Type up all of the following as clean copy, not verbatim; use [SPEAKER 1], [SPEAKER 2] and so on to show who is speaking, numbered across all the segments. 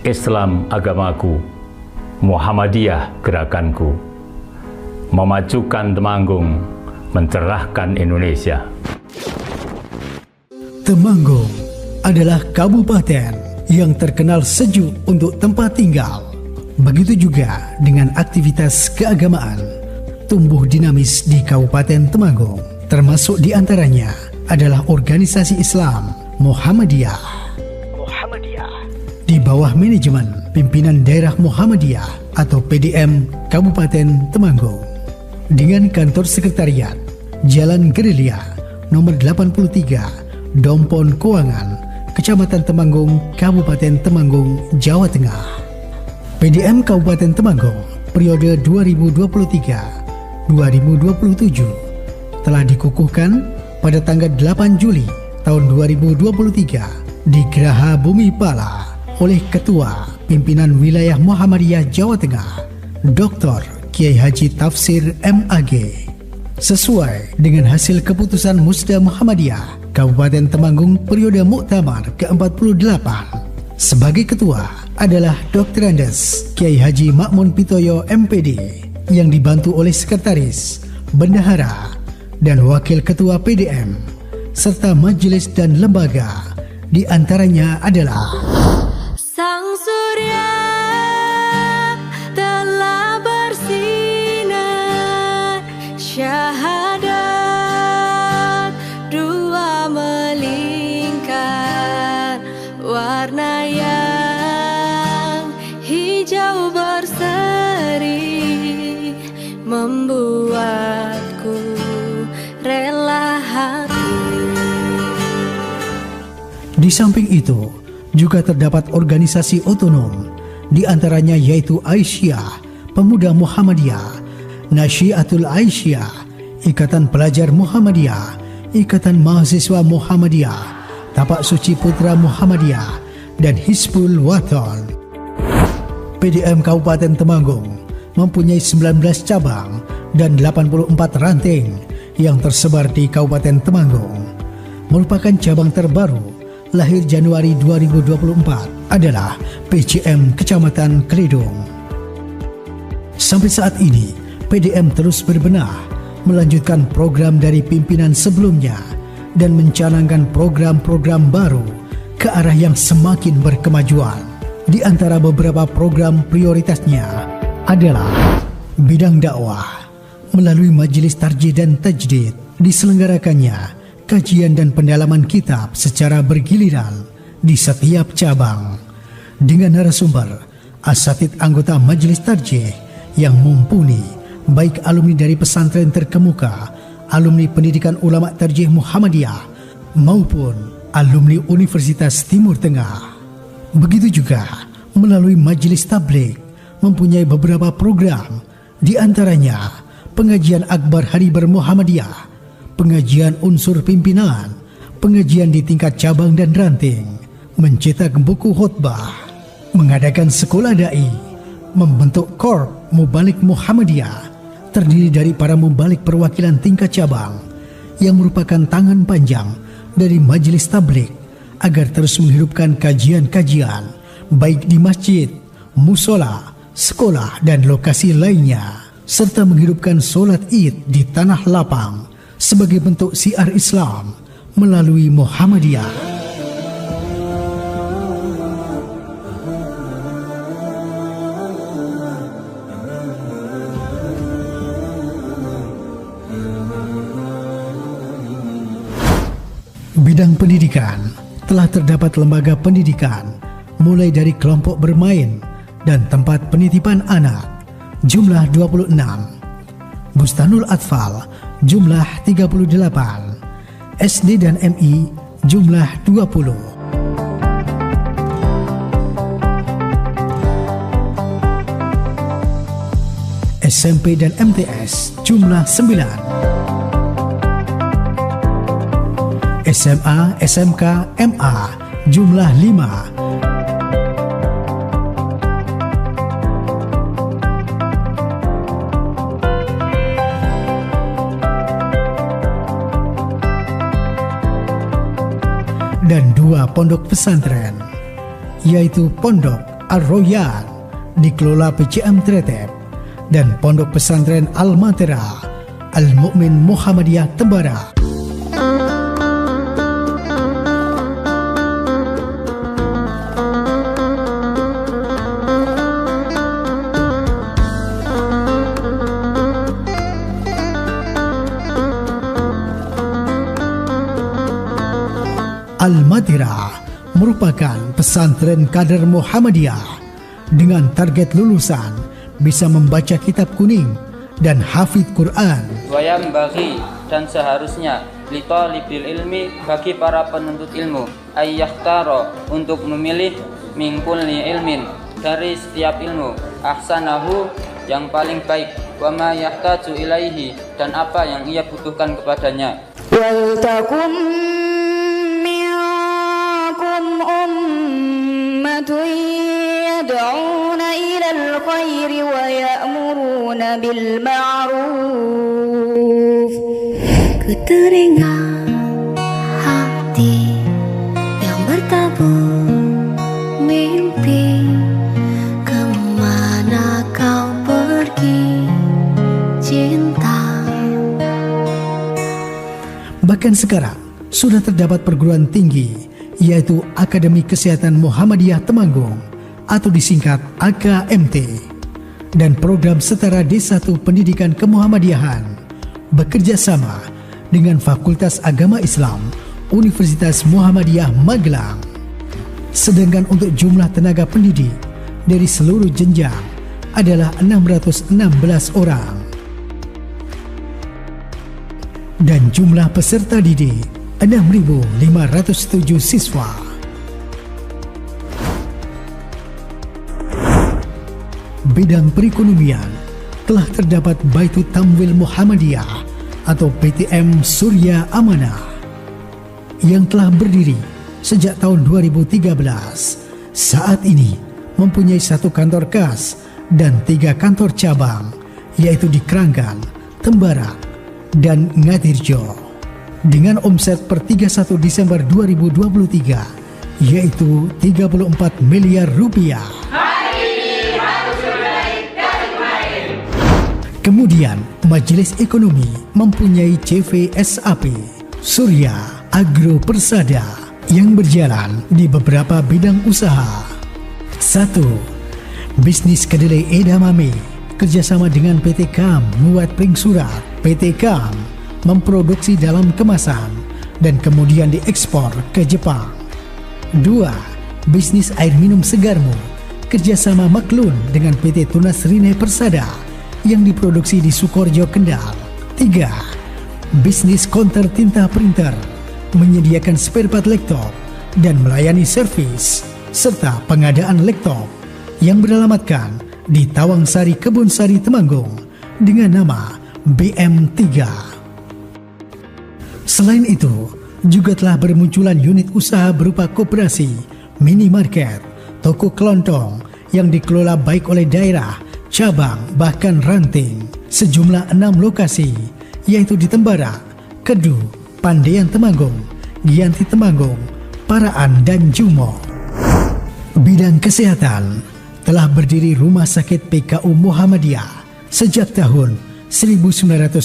[SPEAKER 1] Islam agamaku, Muhammadiyah gerakanku, memajukan Temanggung, mencerahkan Indonesia.
[SPEAKER 2] Temanggung adalah kabupaten yang terkenal sejuk untuk tempat tinggal. Begitu juga dengan aktivitas keagamaan tumbuh dinamis di Kabupaten Temanggung. Termasuk di antaranya adalah organisasi Islam Muhammadiyah. Di bawah manajemen Pimpinan Daerah Muhammadiyah atau PDM Kabupaten Temanggung, dengan kantor sekretariat Jalan Gerilya nomor 83, Dompon Kuangan, Kecamatan Temanggung, Kabupaten Temanggung, Jawa Tengah. PDM Kabupaten Temanggung periode 2023-2027 telah dikukuhkan pada tanggal 8 Juli tahun 2023 di Geraha Bumi Pala oleh Ketua Pimpinan Wilayah Muhammadiyah Jawa Tengah, Dr. Kiai Haji Tafsir MAG. Sesuai dengan hasil keputusan Musda Muhammadiyah Kabupaten Temanggung periode Muktamar ke-48, sebagai ketua adalah Dr. Andes Kiai Haji Makmun Pitoyo MPD yang dibantu oleh sekretaris, bendahara, dan wakil ketua PDM serta majelis dan lembaga. Di antaranya adalah
[SPEAKER 3] Sang surya telah bersinar, syahadat dua melingkar, warna yang hijau berseri membuatku rela hati.
[SPEAKER 2] Di samping itu, juga terdapat organisasi otonom, di antaranya yaitu Aisyah, Pemuda Muhammadiyah, Nasyiatul Aisyah, Ikatan Pelajar Muhammadiyah, Ikatan Mahasiswa Muhammadiyah, Tapak Suci Putra Muhammadiyah, dan Hizbul Wathan. PDM Kabupaten Temanggung mempunyai 19 cabang dan 84 ranting yang tersebar di Kabupaten Temanggung. Merupakan cabang terbaru lahir Januari 2024 adalah PCM Kecamatan Kledong. Sampai saat ini, PDM terus berbenah, melanjutkan program dari pimpinan sebelumnya dan mencanangkan program-program baru ke arah yang semakin berkemajuan. Di antara beberapa program prioritasnya adalah bidang dakwah. Melalui majelis tarjih dan tajdid diselenggarakannya kajian dan pendalaman kitab secara bergiliran di setiap cabang dengan narasumber asatid anggota majelis tarjih yang mumpuni, baik alumni dari pesantren terkemuka, alumni pendidikan ulama tarjih Muhammadiyah maupun alumni Universitas Timur Tengah. Begitu juga melalui majelis tabligh mempunyai beberapa program, di antaranya pengajian akbar hari bermuhammadiyah, pengajian unsur pimpinan, pengajian di tingkat cabang dan ranting, mencetak buku khutbah, mengadakan sekolah dai, membentuk Korp Mubalik Muhammadiyah, terdiri dari para mubalik perwakilan tingkat cabang yang merupakan tangan panjang dari majelis tabligh agar terus menghidupkan kajian-kajian baik di masjid, musola, sekolah, dan lokasi lainnya, serta menghidupkan solat Id di tanah lapang sebagai bentuk syiar Islam melalui Muhammadiyah. Bidang pendidikan, telah terdapat lembaga pendidikan mulai dari kelompok bermain dan tempat penitipan anak jumlah 26, Bustanul Atfal jumlah 38, SD dan MI jumlah 20. SMP dan MTS jumlah 9. SMA, SMK, MA jumlah 5. Dan 2 pondok pesantren, yaitu Pondok Ar-Royan dikelola PCM Tretep dan Pondok Pesantren Al-Matera Al-Mu'min Muhammadiyah Tembara. Al-Matera merupakan pesantren kader Muhammadiyah dengan target lulusan bisa membaca kitab kuning dan hafidh Quran.
[SPEAKER 4] Wayam bagi dan seharusnya litolibil ilmi bagi para penuntut ilmu ayyahtaro untuk memilih mingkulli ilmin dari setiap ilmu ahsanahu yang paling baik wa ma yahtaju ilaihi dan apa yang ia butuhkan kepadanya.
[SPEAKER 5] Wal takum minkum ummatun yad'una ilal khairi wa ya'muruna bil ma'ruf.
[SPEAKER 3] Ku teringat hati yang bertabur mimpi, kemana kau pergi cinta.
[SPEAKER 2] Bahkan sekarang sudah terdapat perguruan tinggi yaitu Akademi Kesehatan Muhammadiyah Temanggung atau disingkat AKMT dan program setara D1 Pendidikan Kemuhammadiyahan bekerja sama dengan Fakultas Agama Islam Universitas Muhammadiyah Magelang. Sedangkan untuk jumlah tenaga pendidik dari seluruh jenjang adalah 616 orang. Dan jumlah peserta didik 6.507 siswa. Bidang perekonomian telah terdapat Baitul Tamwil Muhammadiyah atau PTM Surya Amanah yang telah berdiri sejak tahun 2013. Saat ini mempunyai 1 kantor kas dan 3 kantor cabang yaitu di Kranggan, Tembara, dan Ngatirjo dengan omset per 31 Desember 2023 yaitu 34 miliar rupiah. Kemudian Majelis Ekonomi mempunyai CVSAP Surya Agro Persada yang berjalan di beberapa bidang usaha. 1. Bisnis kedelai edamame kerjasama dengan PT KAM Muat Pring Surat. PT KAM memproduksi dalam kemasan dan kemudian diekspor ke Jepang. 2. Bisnis air minum Segarmu kerjasama Maklun dengan PT Tunas Rine Persada yang diproduksi di Sukorjo, Kendal. 3. Bisnis konter tinta printer menyediakan spare part laptop dan melayani servis serta pengadaan laptop yang beralamatkan di Tawangsari, Kebonsari, Temanggung dengan nama BM3. Selain itu, juga telah bermunculan unit usaha berupa koperasi, minimarket, toko kelontong yang dikelola baik oleh daerah, cabang, bahkan ranting. Sejumlah 6 lokasi, yaitu di Tembara, Kedu, Pandean Temanggung, Giyanti Temanggung, Paraan, dan Jumo. Bidang kesehatan telah berdiri Rumah Sakit PKU Muhammadiyah sejak tahun 1989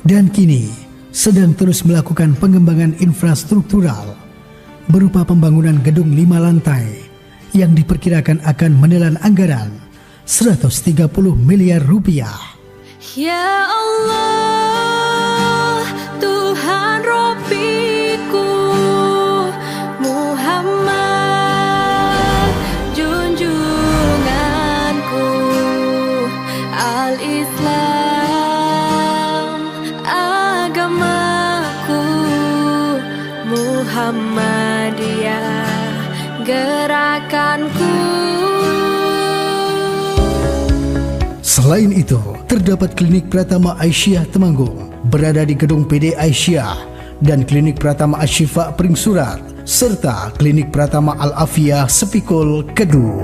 [SPEAKER 2] dan kini sedang terus melakukan pengembangan infrastruktural berupa pembangunan gedung 5 lantai yang diperkirakan akan menelan anggaran 130 miliar rupiah.
[SPEAKER 3] Ya Allah, Tuhan Rabbiku, Muhammad junjunganku, Al-Islam agamaku, Muhammadiyah gerakanku.
[SPEAKER 2] Selain itu, terdapat Klinik Pratama Aisyah Temanggung berada di gedung PD Aisyah dan Klinik Pratama Asyifa Pring Surat serta Klinik Pratama Al-Afiyah Sepikul Kedu.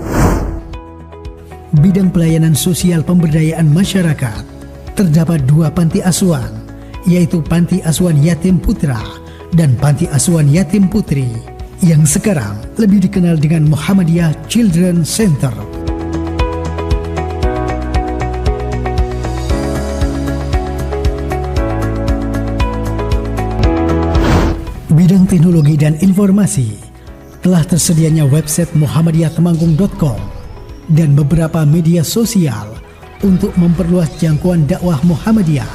[SPEAKER 2] Bidang pelayanan sosial pemberdayaan masyarakat terdapat 2 panti asuhan yaitu Panti Asuhan Yatim Putra dan Panti Asuhan Yatim Putri yang sekarang lebih dikenal dengan Muhammadiyah Children Center. Bidang teknologi dan informasi, telah tersedianya website muhammadiyahtemanggung.com dan beberapa media sosial untuk memperluas jangkauan dakwah Muhammadiyah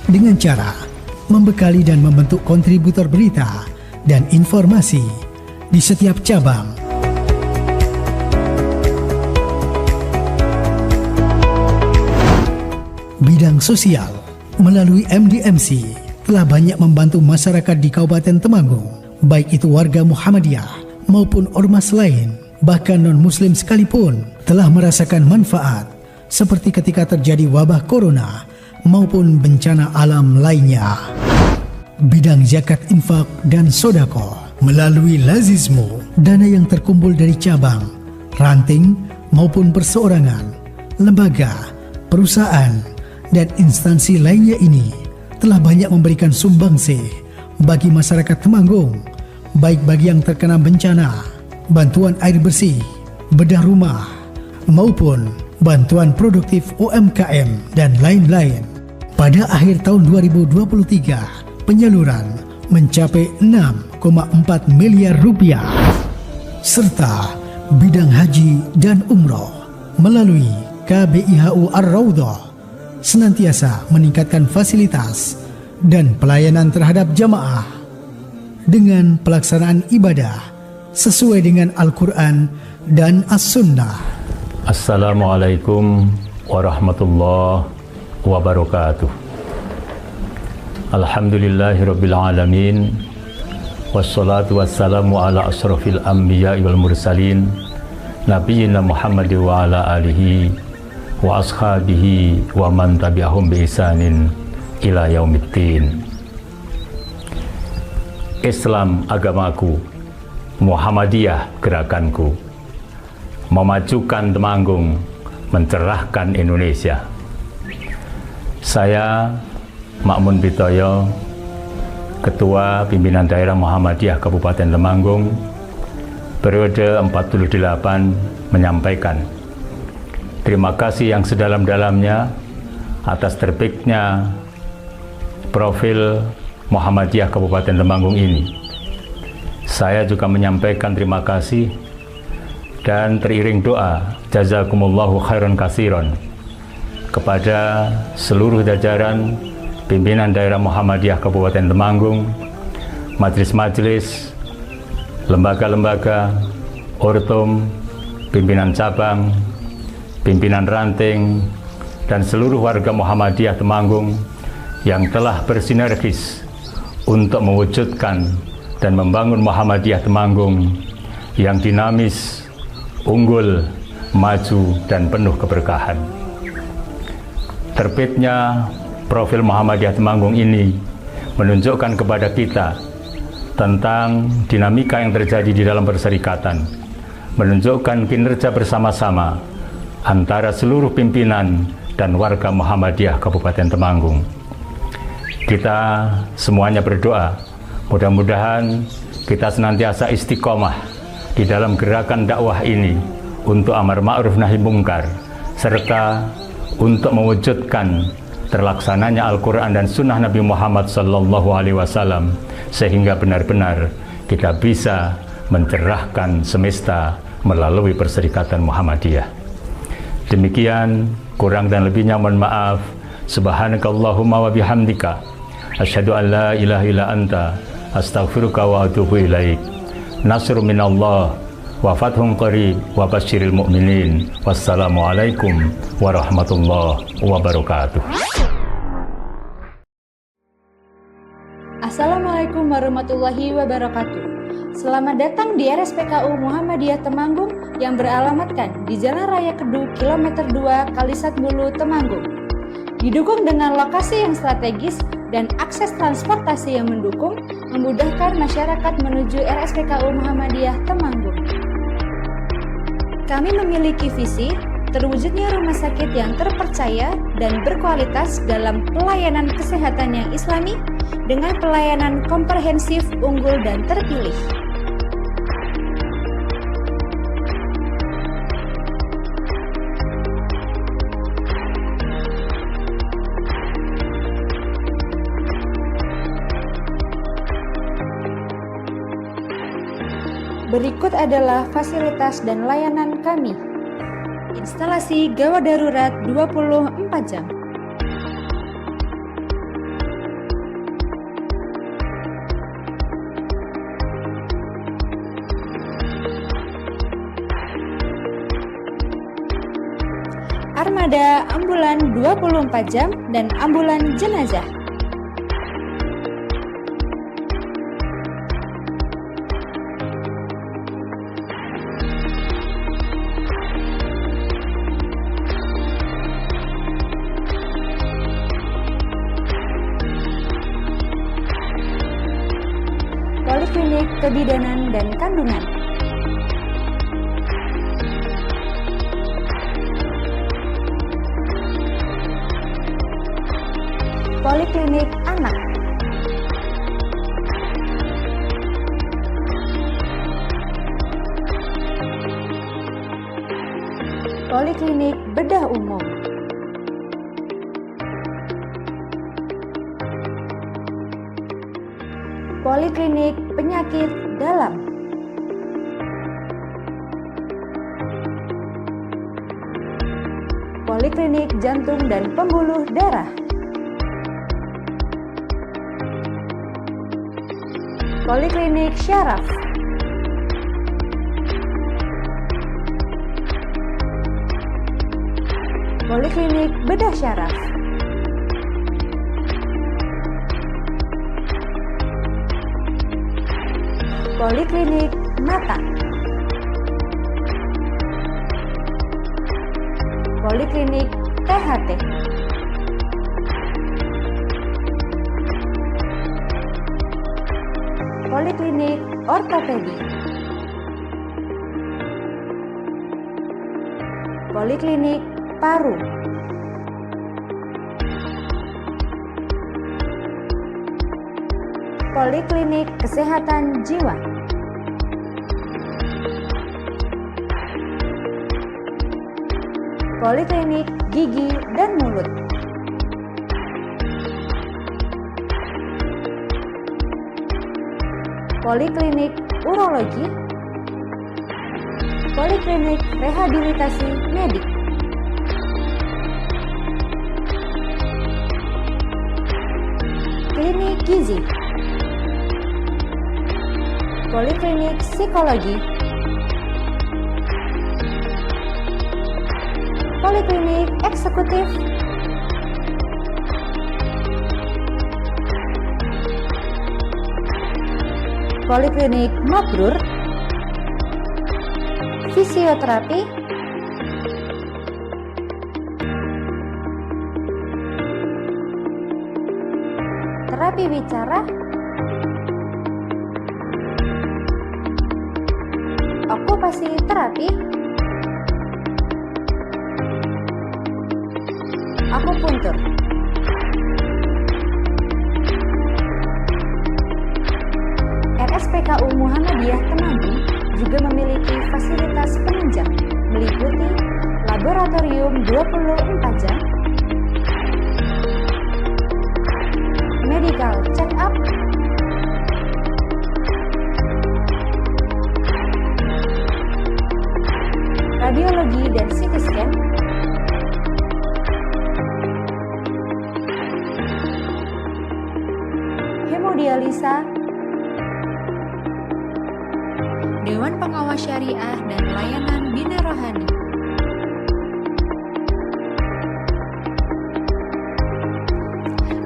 [SPEAKER 2] dengan cara membekali dan membentuk kontributor berita dan informasi di setiap cabang. Bidang sosial melalui MDMC telah banyak membantu masyarakat di Kabupaten Temanggung, baik itu warga Muhammadiyah maupun ormas lain, bahkan non-muslim sekalipun telah merasakan manfaat seperti ketika terjadi wabah corona maupun bencana alam lainnya. Bidang zakat infak dan sodako melalui Lazizmu, dana yang terkumpul dari cabang, ranting maupun perseorangan, lembaga, perusahaan, dan instansi lainnya ini telah banyak memberikan sumbangsih bagi masyarakat Temanggung, baik bagi yang terkena bencana, bantuan air bersih, bedah rumah, maupun bantuan produktif UMKM dan lain-lain. Pada akhir tahun 2023, penyaluran mencapai 6,4 miliar rupiah. Serta bidang haji dan umroh melalui KBIHU Ar-Raudhah senantiasa meningkatkan fasilitas dan pelayanan terhadap jamaah dengan pelaksanaan ibadah sesuai dengan Al-Quran dan As-Sunnah.
[SPEAKER 1] Assalamualaikum warahmatullahi wabarakatuh. Alhamdulillahirabbil alamin. Wassalatu wassalamu ala asrofil anbiya'i wal mursalin nabiyina Muhammad wa ala alihi wa ashabihi wa man tabi'ahum bi ihsanin ila yaumiddin. Islam agamaku, Muhammadiyah gerakanku, memajukan Temanggung, mencerahkan Indonesia. Saya Makmun Bitoyo, Ketua Pimpinan Daerah Muhammadiyah Kabupaten Temanggung periode 48, menyampaikan terima kasih yang sedalam-dalamnya atas terbitnya profil Muhammadiyah Kabupaten Temanggung ini. Saya juga menyampaikan terima kasih dan teriring doa jazakumullahu khairan katsiran kepada seluruh jajaran pimpinan daerah Muhammadiyah Kabupaten Temanggung, majelis-majelis, lembaga-lembaga, ortom, pimpinan cabang, pimpinan ranting, dan seluruh warga Muhammadiyah Temanggung yang telah bersinergis untuk mewujudkan dan membangun Muhammadiyah Temanggung yang dinamis, unggul, maju, dan penuh keberkahan. Terbitnya profil Muhammadiyah Temanggung ini menunjukkan kepada kita tentang dinamika yang terjadi di dalam perserikatan, menunjukkan kinerja bersama-sama antara seluruh pimpinan dan warga Muhammadiyah Kabupaten Temanggung. Kita semuanya berdoa, mudah-mudahan kita senantiasa istiqomah di dalam gerakan dakwah ini untuk amar ma'ruf nahi mungkar, serta untuk mewujudkan terlaksananya Al-Quran dan Sunnah Nabi Muhammad SAW, sehingga benar-benar kita bisa mencerahkan semesta melalui Perserikatan Muhammadiyah. Demikian, kurang dan lebihnya mohon maaf. Subhanakallahumma wa bihamdika asyhadu an la ilaha illa anta astaghfiruka wa atubu ilaik. Nasrun minallah wa fathun qarib wa basyiril mu'minin. Wassalamualaikum warahmatullahi wabarakatuh.
[SPEAKER 6] Assalamualaikum warahmatullahi wabarakatuh. Selamat datang di RSPKU Muhammadiyah Temanggung yang beralamatkan di Jalan Raya Kedu Kilometer 2 Kalisat Bulu, Temanggung. Didukung dengan lokasi yang strategis dan akses transportasi yang mendukung, memudahkan masyarakat menuju RSPKU Muhammadiyah Temanggung. Kami memiliki visi terwujudnya rumah sakit yang terpercaya dan berkualitas dalam pelayanan kesehatan yang islami dengan pelayanan komprehensif, unggul, dan terpilih. Berikut adalah fasilitas dan layanan kami. Instalasi gawat darurat 24 jam. Armada ambulan 24 jam dan ambulan jenazah. Poliklinik kebidanan dan kandungan. Poliklinik anak. Poliklinik bedah umum. Poliklinik penyakit dalam. Poliklinik jantung dan pembuluh darah. Poliklinik syaraf. Poliklinik bedah syaraf. Poliklinik mata. Poliklinik THT. Poliklinik ortopedi. Poliklinik paru. Poliklinik kesehatan jiwa. Poliklinik gigi dan mulut. Poliklinik urologi. Poliklinik rehabilitasi medik. Klinik gizi. Poliklinik psikologi. Poliklinik eksekutif. Poliklinik mabrur. Fisioterapi. Terapi bicara. Okupasi terapi. Akupuntur. RSPKU Muhammadiyah Temanggung juga memiliki fasilitas penunjang meliputi laboratorium 24 jam, medical check-up, radiologi dan CT scan, hemodialisa, Dewan Pengawas Syariah dan layanan Bina Rohani.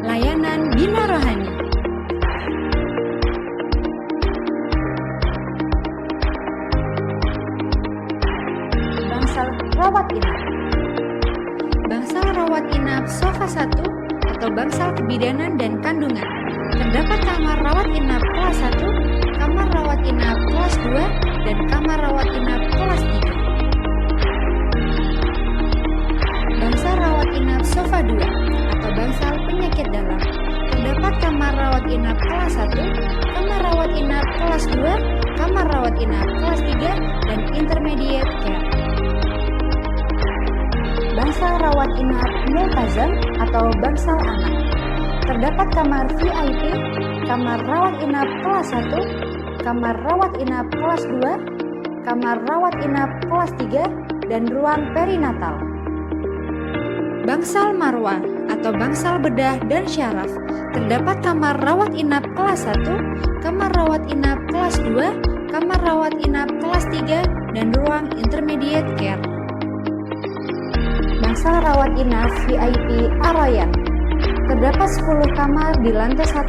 [SPEAKER 6] Layanan Bina Rohani. Bangsal rawat inap. Bangsal rawat inap sofa 1 atau bangsal kebidanan dan kandungan. Terdapat kamar rawat inap kelas 1, kamar rawat inap kelas 2, dan kamar rawat inap kelas 3. Bangsal rawat inap sofa 2 atau bangsal penyakit dalam. Terdapat kamar rawat inap kelas 1, kamar rawat inap kelas 2, kamar rawat inap kelas 3, dan intermediate care. Bangsal rawat inap multazam atau bangsal anak. Terdapat kamar VIP, kamar rawat inap kelas 1, kamar rawat inap kelas 2, kamar rawat inap kelas 3 dan ruang perinatal. Bangsal Marwah atau bangsal bedah dan syaraf, terdapat kamar rawat inap kelas 1, kamar rawat inap kelas 2, kamar rawat inap kelas 3, dan ruang intermediate care. Bangsal rawat inap VIP Ar-Rayyan, terdapat 10 kamar di lantai 1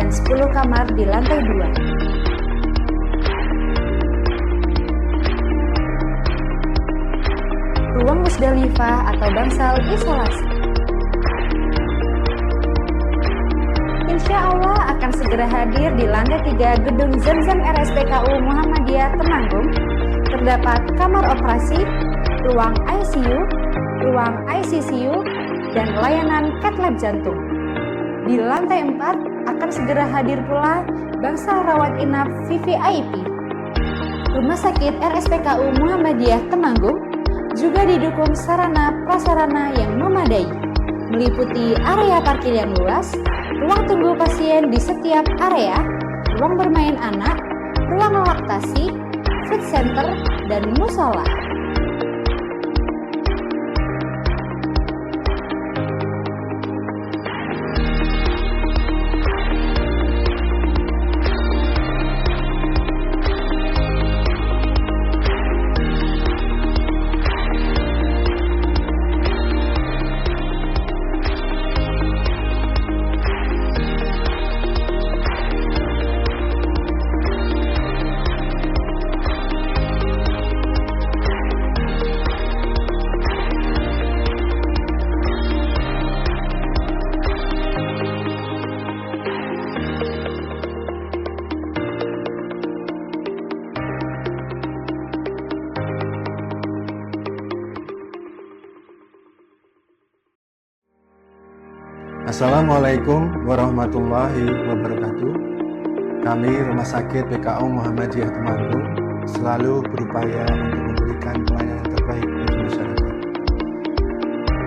[SPEAKER 6] dan 10 kamar di lantai 2. Ruang Musdalifah atau bangsal isolasi. Insya Allah akan segera hadir di lantai 3 gedung Zamzam RSPKU Muhammadiyah Temanggung. Terdapat kamar operasi, ruang ICU, ruang ICCU, dan layanan cath lab jantung. Di lantai 4 akan segera hadir pula bangsal rawat inap VVIP. Rumah sakit RSPKU Muhammadiyah Temanggung juga didukung sarana prasarana yang memadai, meliputi area parkir yang luas, ruang tunggu pasien di setiap area, ruang bermain anak, ruang laktasi, food center, dan musola.
[SPEAKER 7] Assalamualaikum warahmatullahi wabarakatuh. Kami Rumah Sakit PKU Muhammadiyah Temanggung selalu berupaya untuk memberikan pelayanan terbaik bagi masyarakat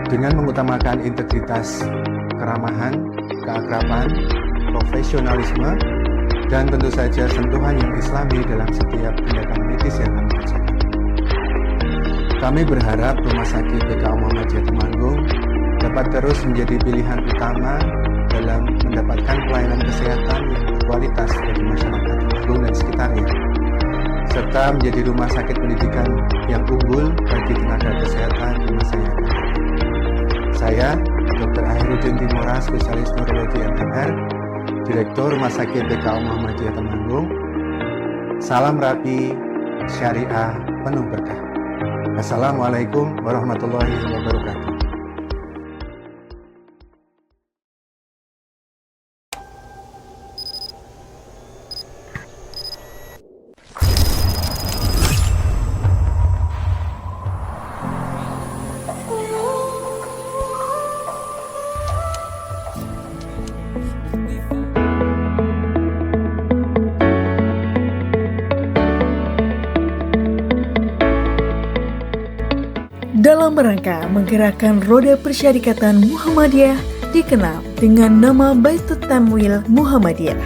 [SPEAKER 7] dengan mengutamakan integritas, keramahan, keakraban, profesionalisme, dan tentu saja sentuhan yang islami dalam setiap tindakan medis yang kami kerjakan. Kami berharap Rumah Sakit PKU Muhammadiyah Temanggung dapat terus menjadi pilihan utama dalam mendapatkan pelayanan kesehatan yang berkualitas bagi masyarakat Temanggung dan sekitarnya, serta menjadi rumah sakit pendidikan yang unggul bagi tenaga kesehatan di masa yang akan datang. Saya, Dr. Ahirudin Timora, spesialis neurologi MMR, Direktur Rumah Sakit PKU Muhammadiyah Temanggung. Salam rapi, syariah, penuh berkah. Assalamualaikum warahmatullahi wabarakatuh.
[SPEAKER 8] Dalam rangka menggerakkan roda persyarikatan Muhammadiyah dikenal dengan nama Baitut Tamwil Muhammadiyah.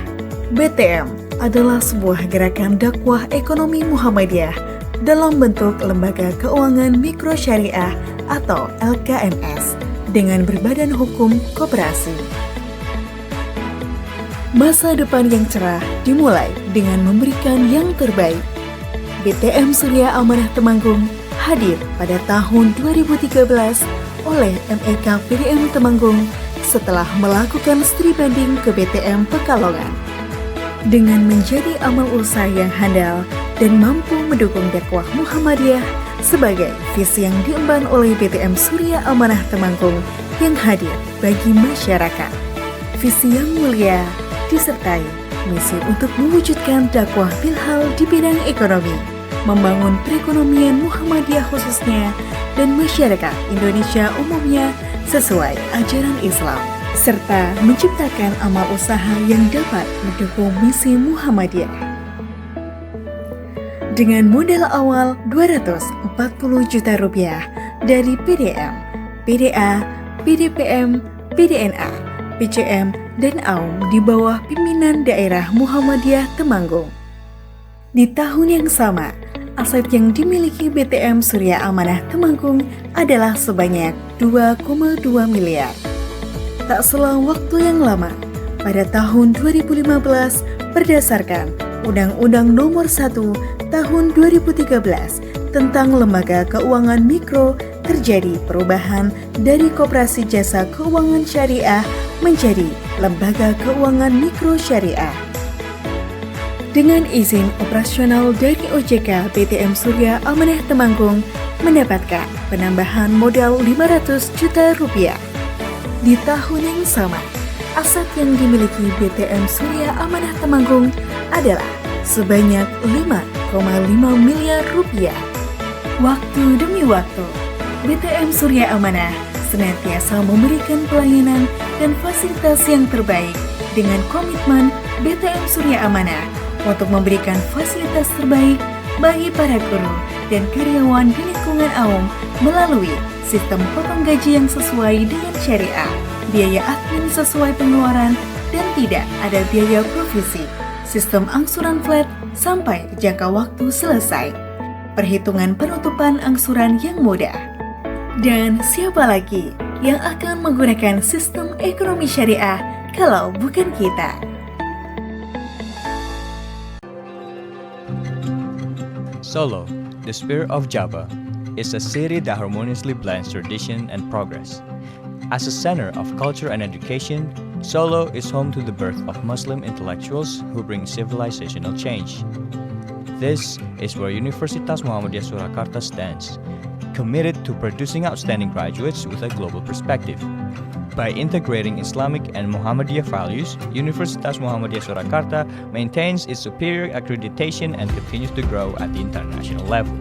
[SPEAKER 8] BTM adalah sebuah gerakan dakwah ekonomi Muhammadiyah dalam bentuk lembaga keuangan mikro syariah atau LKMS dengan berbadan hukum koperasi. Masa depan yang cerah dimulai dengan memberikan yang terbaik. BTM Surya Amanah Temanggung hadir pada tahun 2013 oleh MEK PDM Temanggung setelah melakukan studi banding ke BTM Pekalongan. Dengan menjadi amal usaha yang handal dan mampu mendukung dakwah Muhammadiyah sebagai visi yang diemban oleh BTM Surya Amanah Temanggung yang hadir bagi masyarakat. Visi yang mulia disertai misi untuk mewujudkan dakwah bilhal di bidang ekonomi, membangun perekonomian Muhammadiyah khususnya dan masyarakat Indonesia umumnya sesuai ajaran Islam, serta menciptakan amal usaha yang dapat mendukung misi Muhammadiyah. Dengan modal awal Rp240 juta dari PDM, PDA, PDPM, PDNA, PCM, dan AUM di bawah pimpinan daerah Muhammadiyah Temanggung. Di tahun yang sama, aset yang dimiliki BTM Surya Amanah Temanggung adalah sebanyak 2,2 miliar. Tak selang waktu yang lama, pada tahun 2015 berdasarkan Undang-Undang Nomor 1 Tahun 2013 tentang Lembaga Keuangan Mikro, terjadi perubahan dari Koperasi Jasa Keuangan Syariah menjadi Lembaga Keuangan Mikro Syariah. Dengan izin operasional dari OJK, BTM Surya Amanah Temanggung mendapatkan penambahan modal 500 juta rupiah. Di tahun yang sama, aset yang dimiliki BTM Surya Amanah Temanggung adalah sebanyak 5,5 miliar rupiah. Waktu demi waktu, BTM Surya Amanah senantiasa memberikan pelayanan dan fasilitas yang terbaik dengan komitmen BTM Surya Amanah untuk memberikan fasilitas terbaik bagi para guru dan karyawan di lingkungan AUM melalui sistem potong gaji yang sesuai dengan syariah, biaya admin sesuai pengeluaran, dan tidak ada biaya provisi, sistem angsuran flat sampai jangka waktu selesai, perhitungan penutupan angsuran yang mudah. Dan siapa lagi yang akan menggunakan sistem ekonomi syariah kalau bukan kita?
[SPEAKER 9] Solo, the spirit of Java, is a city that harmoniously blends tradition and progress. As a center of culture and education, Solo is home to the birth of Muslim intellectuals who bring civilizational change. This is where Universitas Muhammadiyah Surakarta stands, committed to producing outstanding graduates with a global perspective. By integrating Islamic and Muhammadiyah values, Universitas Muhammadiyah Surakarta maintains its superior accreditation and continues to grow at the international level.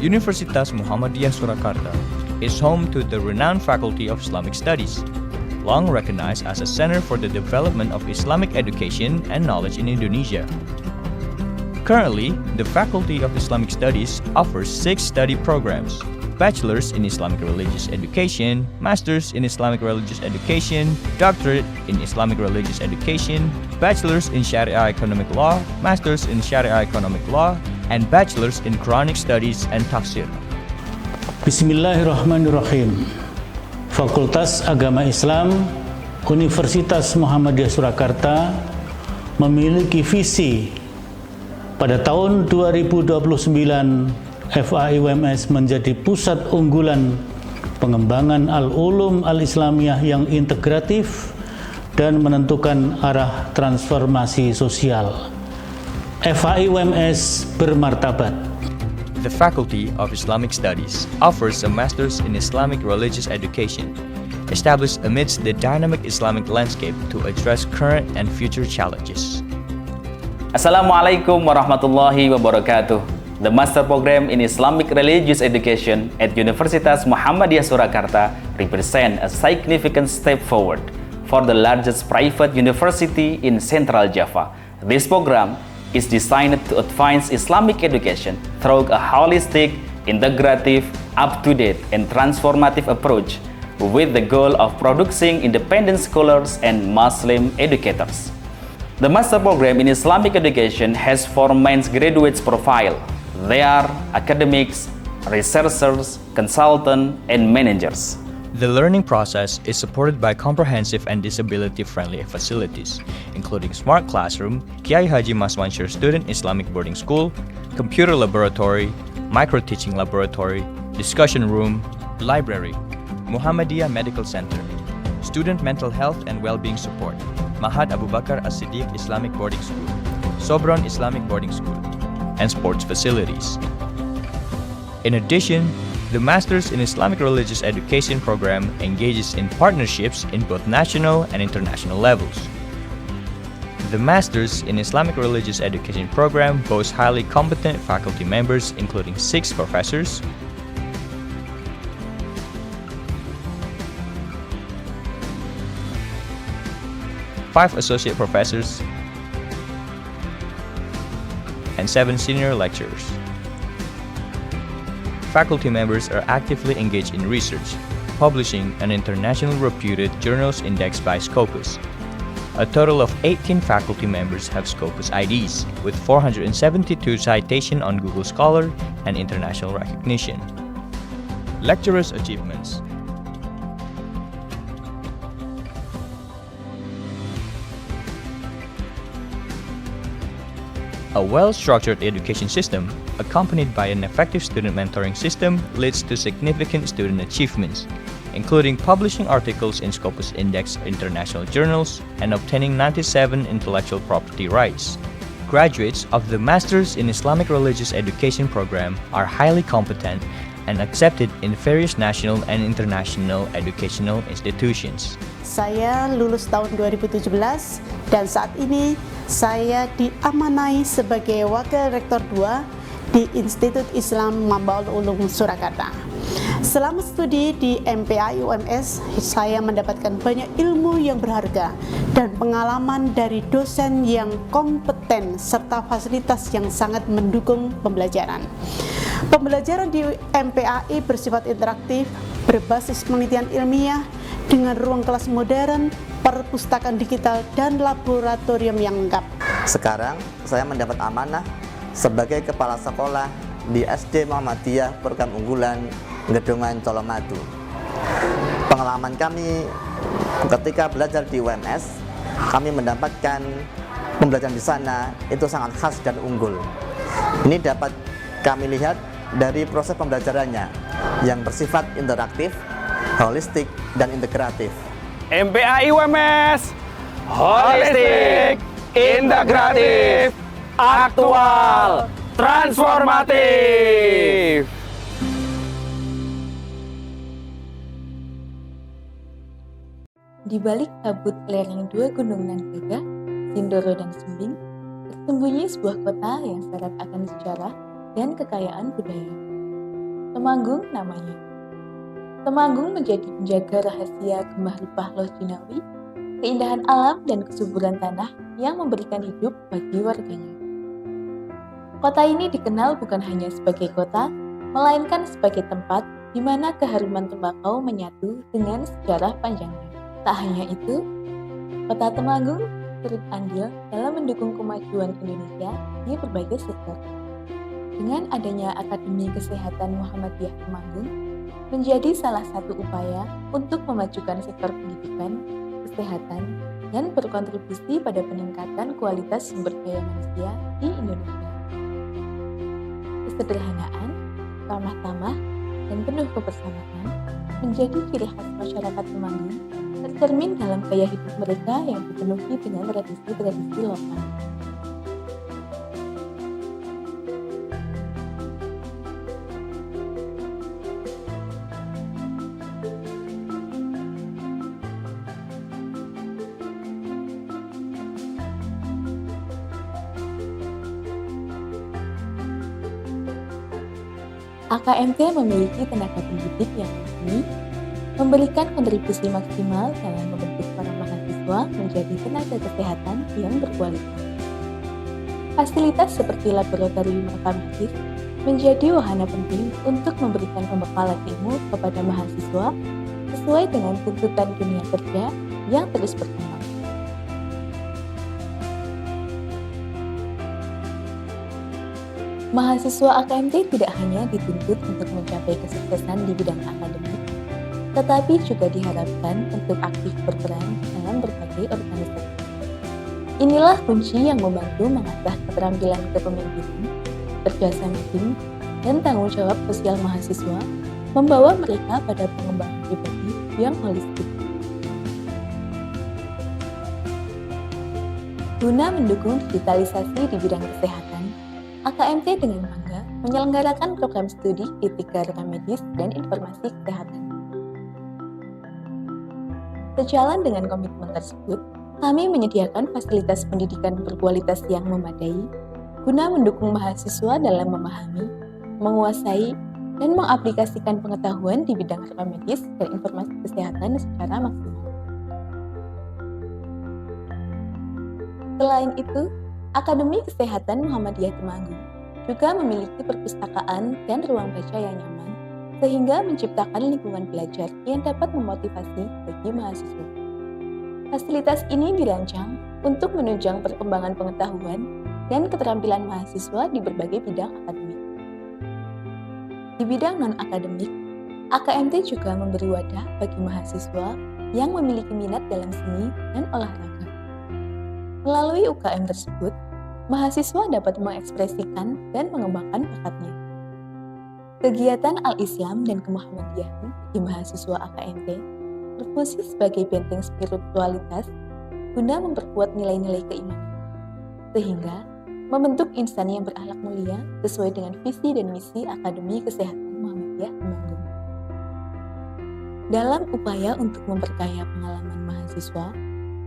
[SPEAKER 9] Universitas Muhammadiyah Surakarta is home to the renowned Faculty of Islamic Studies, long recognized as a center for the development of Islamic education and knowledge in Indonesia. Currently, the Faculty of Islamic Studies offers 6 study programs: Bachelor's in Islamic Religious Education, Master's in Islamic Religious Education, Doctorate in Islamic Religious Education, Bachelor's in Sharia Economic Law, Master's in Sharia Economic Law, and Bachelor's in Quranic Studies and Tafsir.
[SPEAKER 10] Bismillahirrahmanirrahim. Fakultas Agama Islam Universitas Muhammadiyah Surakarta memiliki visi pada tahun 2029 FAIUMS menjadi pusat unggulan pengembangan al-ulum al-islamiyah yang integratif dan menentukan arah transformasi sosial. FAIUMS bermartabat.
[SPEAKER 9] The Faculty of Islamic Studies offers a Master's in Islamic Religious Education, established amidst the dynamic Islamic landscape to address current and future challenges.
[SPEAKER 11] Assalamualaikum warahmatullahi wabarakatuh. The Master Program in Islamic Religious Education at Universitas Muhammadiyah Surakarta represent a significant step forward for the largest private university in Central Java. This program is designed to advance Islamic education through a holistic, integrative, up-to-date, and transformative approach with the goal of producing independent scholars and Muslim educators. The Master Program in Islamic Education has 4 main graduates profile. They are academics, researchers, consultants, and managers.
[SPEAKER 9] The learning process is supported by comprehensive and disability-friendly facilities, including smart classroom, Kiai Haji Mas Mansur Student Islamic Boarding School, computer laboratory, micro-teaching laboratory, discussion room, library, Muhammadiyah Medical Center, student mental health and well-being support, Mahad Abu Bakar As-Siddiq Islamic Boarding School, Sobron Islamic Boarding School, and sports facilities. In addition, the Masters in Islamic Religious Education program engages in partnerships in both national and international levels. The Masters in Islamic Religious Education program boasts highly competent faculty members, including 6 professors, 5 associate professors, and 7 senior lecturers. Faculty members are actively engaged in research, publishing in internationally reputed journals indexed by Scopus, A total of 18 faculty members have Scopus IDs, with 472 citations on Google Scholar and international recognition. Lecturers' achievements. A well-structured education system, accompanied by an effective student mentoring system, leads to significant student achievements, including publishing articles in Scopus Index international journals and obtaining 97 intellectual property rights. Graduates of the Masters in Islamic Religious Education program are highly competent and accepted in various national and international educational institutions.
[SPEAKER 12] Saya lulus tahun 2017 dan saat ini saya diamanai sebagai Wakil Rektor 2 di Institut Islam Mambaul Ulum Surakarta. Selama studi di MPAI UMS, saya mendapatkan banyak ilmu yang berharga dan pengalaman dari dosen yang kompeten serta fasilitas yang sangat mendukung pembelajaran. Pembelajaran di MPAI bersifat interaktif, berbasis penelitian ilmiah, dengan ruang kelas modern, perpustakaan digital, dan laboratorium yang lengkap.
[SPEAKER 13] Sekarang saya mendapat amanah sebagai kepala sekolah di SD Muhammadiyah Program Unggulan Gedongan Colomadu. Pengalaman kami ketika belajar di UMS, kami mendapatkan pembelajaran di sana itu sangat khas dan unggul. Ini dapat kami lihat dari proses pembelajarannya yang bersifat interaktif, holistik, dan integratif.
[SPEAKER 14] MPAI UMS, holistik, integratif, aktual, transformatif.
[SPEAKER 6] Di balik kabut lereng dua gunung Nanggaga, Sindoro dan Sumbing, tersembunyi sebuah kota yang syarat akan sejarah dan kekayaan budaya. Temanggung namanya. Temanggung menjadi penjaga rahasia Gemah Ripah Loh Jinawi, keindahan alam dan kesuburan tanah yang memberikan hidup bagi warganya. Kota ini dikenal bukan hanya sebagai kota, melainkan sebagai tempat di mana keharuman tembakau menyatu dengan sejarah panjangnya. Tak hanya itu, Kota Temanggung turut andil dalam mendukung kemajuan Indonesia di berbagai sektor. Dengan adanya Akademi Kesehatan Muhammadiyah Temanggung, menjadi salah satu upaya untuk memajukan sektor pendidikan, kesehatan, dan berkontribusi pada peningkatan kualitas sumber daya manusia di Indonesia. Kesederhanaan, ramah tamah, dan penuh kebersamaan menjadi ciri khas masyarakat Temanggung, tercermin dalam gaya hidup mereka yang dipenuhi dengan tradisi-tradisi lokal. AKMT memiliki tenaga pendidik yang mumpuni, memberikan kontribusi maksimal dalam membentuk para mahasiswa menjadi tenaga kesehatan yang berkualitas. Fasilitas seperti laboratorium rekam medis menjadi wahana penting untuk memberikan pembekalan ilmu kepada mahasiswa sesuai dengan tuntutan dunia kerja yang terus berkembang. Mahasiswa AKMT tidak hanya dituntut untuk mencapai kesuksesan di bidang akademik, tetapi juga diharapkan untuk aktif berperan dalam berbagai organisasi. Inilah kunci yang membantu mengasah keterampilan kepemimpinan, kerjasama tim, dan tanggung jawab sosial mahasiswa, membawa mereka pada pengembangan pribadi yang holistik. Guna mendukung digitalisasi di bidang kesehatan, AKMT dengan bangga menyelenggarakan program studi etika rekam medis dan informasi kesehatan. Sejalan dengan komitmen tersebut, kami menyediakan fasilitas pendidikan berkualitas yang memadai guna mendukung mahasiswa dalam memahami, menguasai, dan mengaplikasikan pengetahuan di bidang rekam medis dan informasi kesehatan secara maksimal. Selain itu, Akademi Kesehatan Muhammadiyah Temanggung juga memiliki perpustakaan dan ruang baca yang nyaman, sehingga menciptakan lingkungan belajar yang dapat memotivasi bagi mahasiswa. Fasilitas ini dirancang untuk menunjang perkembangan pengetahuan dan keterampilan mahasiswa di berbagai bidang akademik. Di bidang non-akademik, AKMT juga memberi wadah bagi mahasiswa yang memiliki minat dalam seni dan olahraga. Melalui UKM tersebut, mahasiswa dapat mengekspresikan dan mengembangkan bakatnya. Kegiatan Al-Islam dan Kemuhammadiyahan bagi mahasiswa AKMT berfungsi sebagai benteng spiritualitas guna memperkuat nilai-nilai keimanan, sehingga membentuk insan yang berakhlak mulia sesuai dengan visi dan misi Akademi Kesehatan Muhammadiyah Temanggung. Dalam upaya untuk memperkaya pengalaman mahasiswa,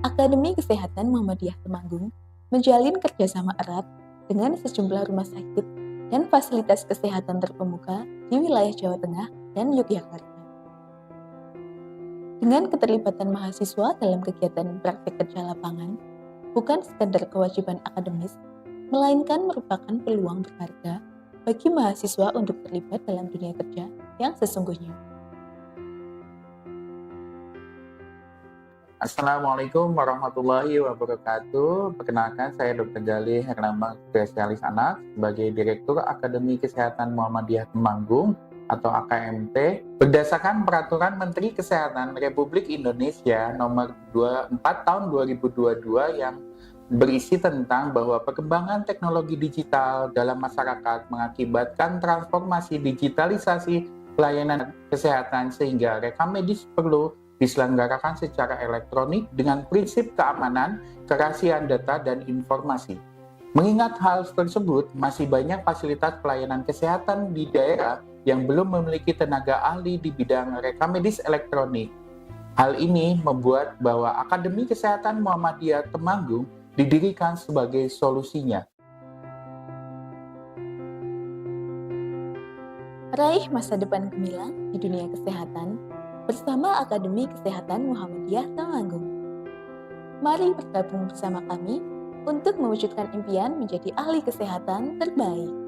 [SPEAKER 6] Akademi Kesehatan Muhammadiyah Temanggung menjalin kerjasama erat dengan sejumlah rumah sakit dan fasilitas kesehatan terkemuka di wilayah Jawa Tengah dan Yogyakarta. Dengan keterlibatan mahasiswa dalam kegiatan praktik kerja lapangan, bukan sekadar kewajiban akademis, melainkan merupakan peluang berharga bagi mahasiswa untuk terlibat dalam dunia kerja yang sesungguhnya.
[SPEAKER 15] Assalamualaikum warahmatullahi wabarakatuh. Perkenalkan, saya Dr. Gali Hernambang, spesialis anak sebagai Direktur Akademi Kesehatan Muhammadiyah Temanggung atau AKMT. Berdasarkan Peraturan Menteri Kesehatan Republik Indonesia Nomor 24 Tahun 2022 yang berisi tentang bahwa perkembangan teknologi digital dalam masyarakat mengakibatkan transformasi digitalisasi pelayanan kesehatan sehingga rekam medis perlu diselenggarakan secara elektronik dengan prinsip keamanan, kerahasiaan data, dan informasi. Mengingat hal tersebut, masih banyak fasilitas pelayanan kesehatan di daerah yang belum memiliki tenaga ahli di bidang rekam medis elektronik. Hal ini membuat bahwa Akademi Kesehatan Muhammadiyah Temanggung didirikan sebagai solusinya.
[SPEAKER 6] Raih masa depan gemilang di dunia kesehatan bersama Akademi Kesehatan Muhammadiyah Temanggung. Mari bergabung bersama kami untuk mewujudkan impian menjadi ahli kesehatan terbaik.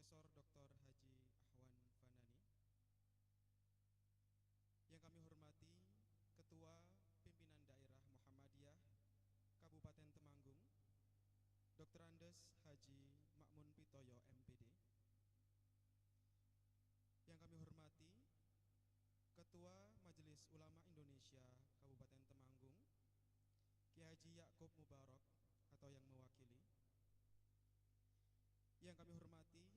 [SPEAKER 16] Profesor Dr. Haji Ahwan Fanani, yang kami hormati Ketua Pimpinan Daerah Muhammadiyah Kabupaten Temanggung, Dr. Andes Haji Makmun Pitoyo MPD, yang kami hormati Ketua Majelis Ulama Indonesia Kabupaten Temanggung, Kiai Haji Yakub Mubarak atau yang mewakili, yang kami hormati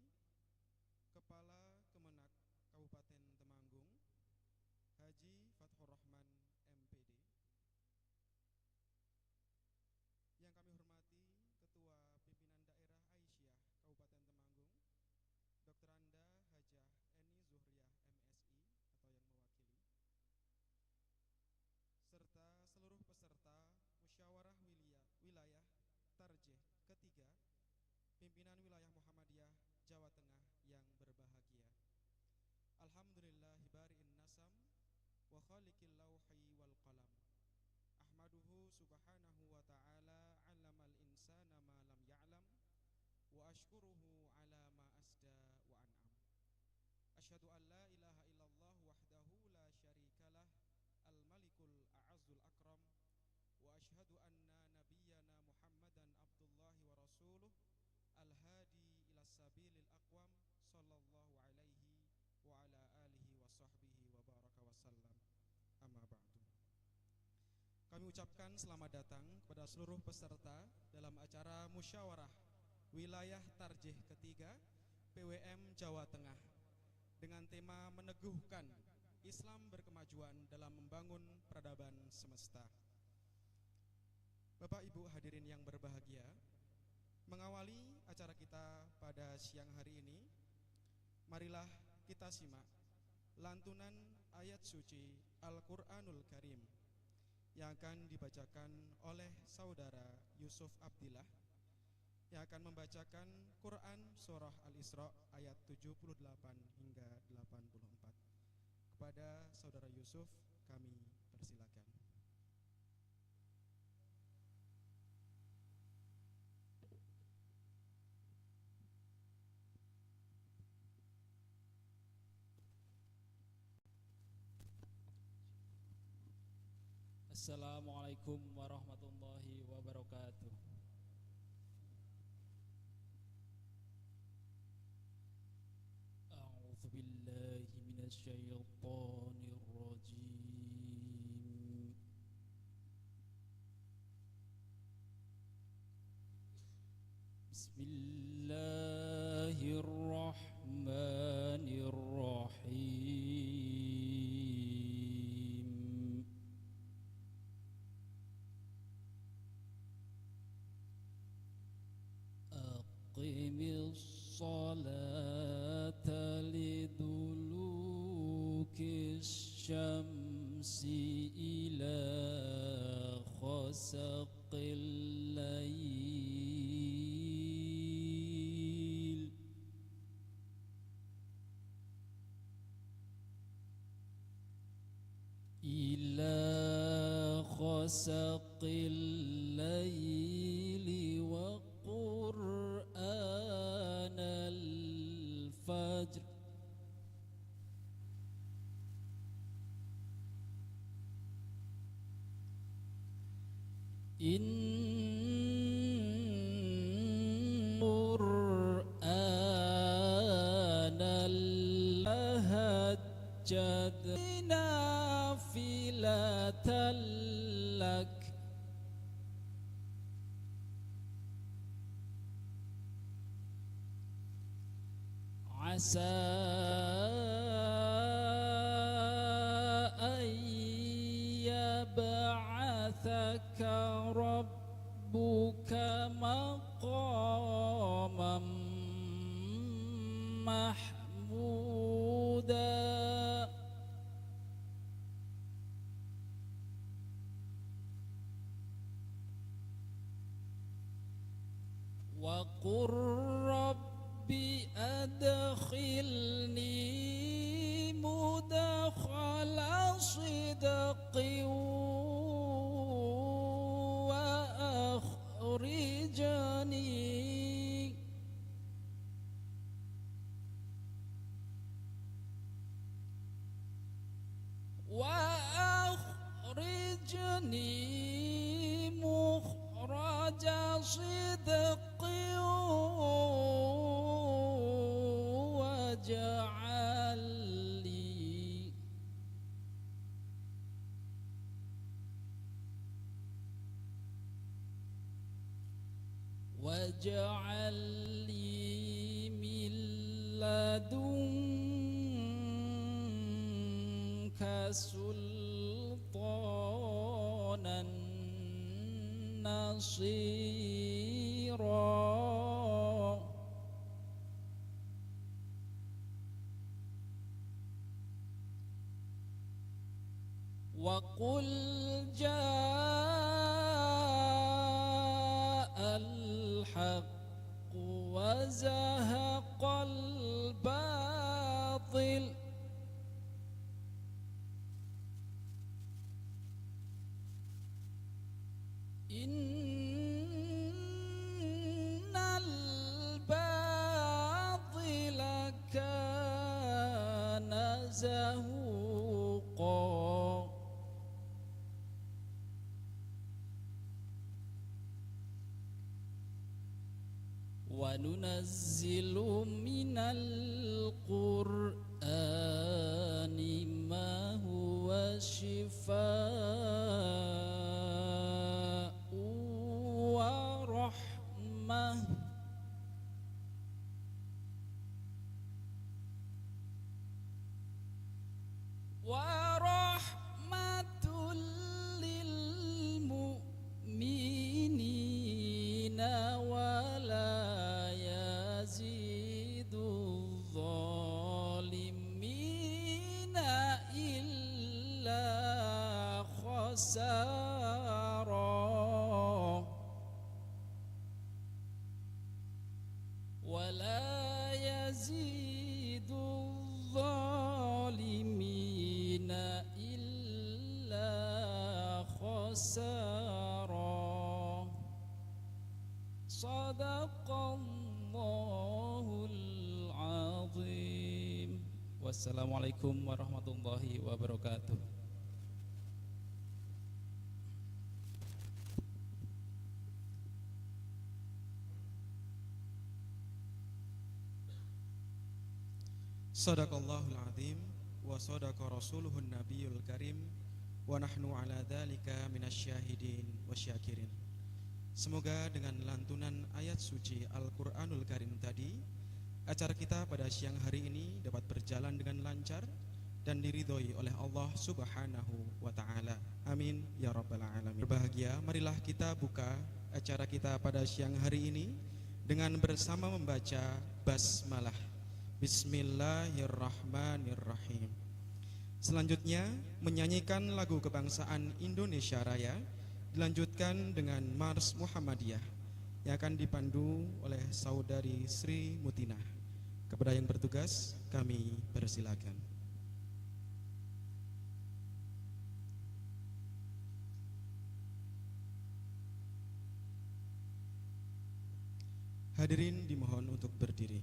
[SPEAKER 16] Kepala Kemenak Kabupaten Temanggung, Haji Fathur Rahman MPD, yang kami hormati Ketua Pimpinan Daerah Aisyah Kabupaten Temanggung, Dr. Anda Hajah Eni Zuhriyah MSI atau yang mewakili, serta seluruh peserta Musyawarah Wilayah Tarjih ketiga Pimpinan Wilayah Muhammadiyah Jawa Tengah yang berbahagia. Alhamdulillahi bari'in nasam wa khaliqil lawhi wal qalam. Ahmaduhu subhanahu wa ta'ala 'allamal insana ma lam ya'lam wa ashkuruhu 'ala ma asda wa an'am. Asyhadu an la ilaha illallah wahdahu la syarikalah al-malikul a'azzul akram wa asyhadu anna nabiyyana Muhammadan abdullahi wa rasuluh al-hadi ila sabilil aqwam sallallahu alaihi wa ala alihi wa sahbihi wa baraka wa sallam. Amma ba'du. Kami ucapkan selamat datang kepada seluruh peserta dalam acara Musyawarah Wilayah Tarjih ketiga PWM Jawa Tengah dengan tema meneguhkan Islam berkemajuan dalam membangun peradaban semesta. Bapak Ibu hadirin yang berbahagia, mengawali acara kita pada siang hari ini, marilah kita simak lantunan ayat suci Al-Quranul Karim yang akan dibacakan oleh Saudara Yusuf Abdillah, yang akan membacakan Quran Surah Al-Isra ayat 78 hingga 84. Kepada Saudara Yusuf kami persilakan.
[SPEAKER 17] Assalamualaikum warahmatullahi wabarakatuh. A'udzu billahi minasy syaithanir rajim. Bismillahirrahmanirrahim. Aqimis salata lidulukis syamsi ila khasaqil lail khasaqil laili wa Qur'anal fajr Qur'anal tahajjad nafilatan lak asa ayyab'athaka rabbuka maqamam mahmuda wa qur rabbi adkhilni mudkhala sidqin wa akhrijni وأخرجني مخرج صدق واجعل لي من لدنك سلطانا نصيرا وقل جاء الحق وزهق الباطل إن الباطل كان زهوقا وننزل من القرآن ما هو شفاء ورحمة للمؤمنين ولا يزيد الظالمين إلا خسارا ولا يزيد الظالمين إلا خسارا صدق الله العظيم wassalamualaikum warahmatullahi wabarakatuh.
[SPEAKER 16] Sadaqallahul azim wa sadaqa rasuluhun nabiyul karim wa nahnu ala dzalika minasyahidin wasyakirin. Semoga dengan lantunan ayat suci Al-Qur'anul Karim tadi, acara kita pada siang hari ini dapat berjalan dengan lancar dan diridhoi oleh Allah Subhanahu wa taala. Amin ya rabbal alamin. Berbahagia, marilah kita buka acara kita pada siang hari ini dengan bersama membaca basmalah. Bismillahirrahmanirrahim. Selanjutnya menyanyikan lagu kebangsaan Indonesia Raya, dilanjutkan dengan Mars Muhammadiyah yang akan dipandu oleh Saudari Sri Mutina. Kepada yang bertugas kami persilakan. Hadirin dimohon untuk berdiri.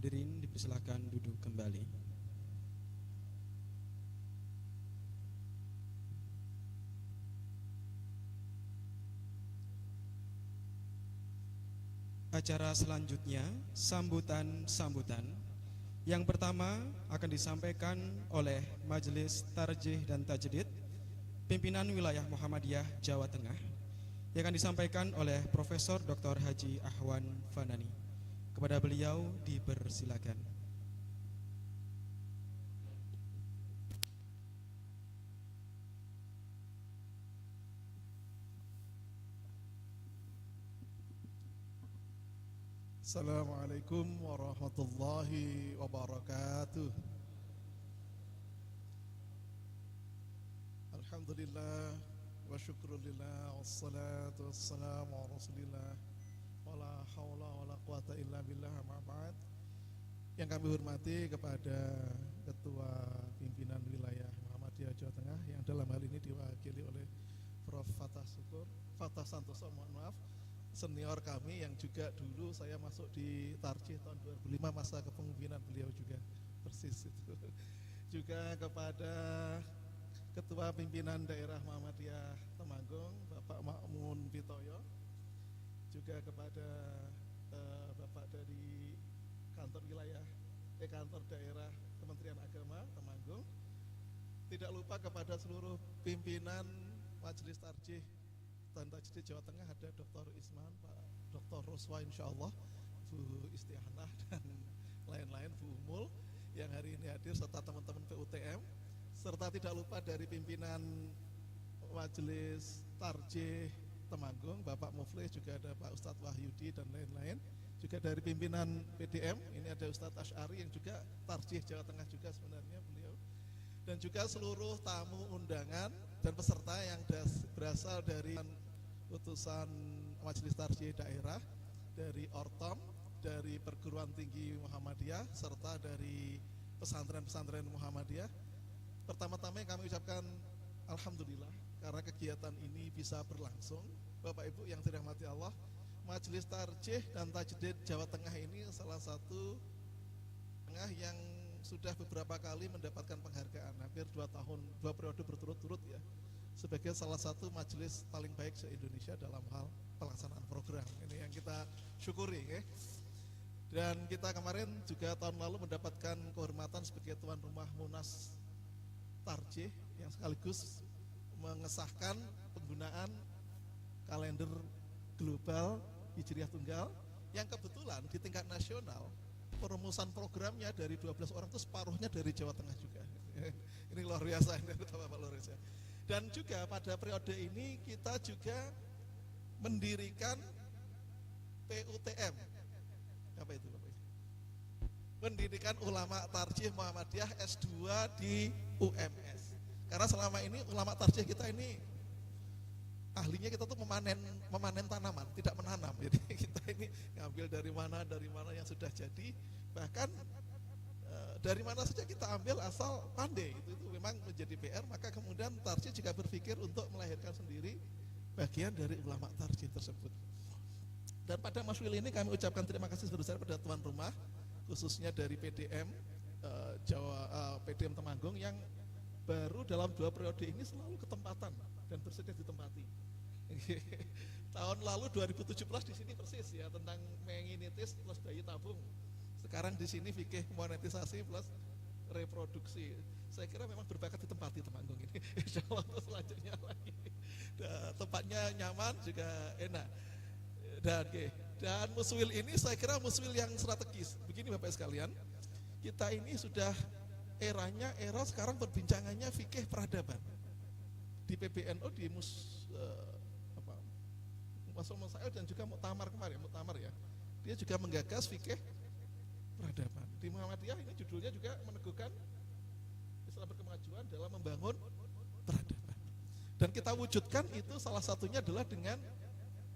[SPEAKER 16] Hadirin dipersilakan duduk kembali. Acara selanjutnya sambutan. Yang pertama akan disampaikan oleh Majelis Tarjih dan Tajdid Pimpinan Wilayah Muhammadiyah Jawa Tengah yang akan disampaikan oleh Profesor Dr. Haji Ahwan Fanani. Kepada beliau dipersilakan.
[SPEAKER 18] Assalamualaikum warahmatullahi wabarakatuh. Alhamdulillah wa syukrulillah wassalatu wassalamu ala rasulillah wala hawla wala quwata illa billah amma ba'd. Yang kami hormati kepada Ketua Pimpinan Wilayah Muhammadiyah Jawa Tengah yang dalam hal ini diwakili oleh Prof. Fatah Santoso, mohon maaf, senior kami yang juga dulu saya masuk di Tarjih tahun 2005, masa kepemimpinan beliau juga persis itu. Juga kepada Ketua Pimpinan Daerah Muhammadiyah Temanggung, Bapak Makmun Pitoyo, juga kepada Bapak dari kantor kantor daerah Kementerian Agama Temanggung. Tidak lupa kepada seluruh pimpinan Majelis Tarjih dan Tajdid Jawa Tengah, ada Dr. Isman, Pak Dr. Roswa insyaallah, Bu Istihanah dan lain-lain, Bu Umul yang hari ini hadir serta teman-teman PUTM, serta tidak lupa dari pimpinan Majelis Tarjih Temanggung, Bapak Muflih, juga ada Pak Ustadz Wahyudi dan lain-lain, juga dari pimpinan PDM, ini ada Ustadz Asy'ari yang juga Tarjih Jawa Tengah juga sebenarnya beliau, dan juga seluruh tamu undangan dan peserta yang berasal dari utusan Majelis Tarjih Daerah, dari Ortom, dari Perguruan Tinggi Muhammadiyah, serta dari pesantren-pesantren Muhammadiyah. Pertama-tama yang kami ucapkan alhamdulillah karena kegiatan ini bisa berlangsung. Bapak Ibu yang dirahmati Allah, Majelis Tarjih dan Tajdid Jawa Tengah ini salah satu tengah yang sudah beberapa kali mendapatkan penghargaan, hampir 2 periode berturut-turut ya, sebagai salah satu majelis paling baik se-Indonesia dalam hal pelaksanaan program. Ini yang kita syukuri ya. Dan kita kemarin juga tahun lalu mendapatkan kehormatan sebagai tuan rumah Munas Tarjih yang sekaligus mengesahkan penggunaan kalender global Hijriah Tunggal yang kebetulan di tingkat nasional perumusan programnya dari 12 orang itu separuhnya dari Jawa Tengah juga. Ini luar biasa, ini Bapak luar biasa. Dan juga pada periode ini kita juga mendirikan PUTM. Apa itu Bapak? Pendidikan Ulama Tarjih Muhammadiyah S2 di UMS. Karena selama ini ulama tarjih kita ini ahlinya kita tuh memanen tanaman, tidak menanam. Jadi kita ini ngambil dari mana yang sudah jadi, bahkan dari mana saja kita ambil asal pandai. Itu memang menjadi PR. Maka kemudian Tarjih juga berpikir untuk melahirkan sendiri bagian dari ulama Tarjih tersebut. Dan pada Maswil ini kami ucapkan terima kasih sebesar pada tuan rumah, khususnya dari PDM PDM Temanggung yang baru dalam 2 periode ini selalu ketempatan dan bersedia ditempati. Tahun lalu 2017 di sini persis ya, tentang meningitis plus bayi tabung. Sekarang di sini fikih monetisasi plus reproduksi. Saya kira memang berbakat ditempati Temanggung ini. Insyaallah selanjutnya lagi. Tempatnya nyaman juga enak. Dan muswil ini saya kira muswil yang strategis. Begini Bapak sekalian, kita ini sudah era sekarang perbincangannya fikih peradaban. Di PBNU di Masul Masail dan juga Muktamar kemarin, ya. Dia juga menggagas fikih peradaban. Di Muhammadiyah ini judulnya juga meneguhkan Islam berkemajuan dalam membangun peradaban. Dan kita wujudkan itu salah satunya adalah dengan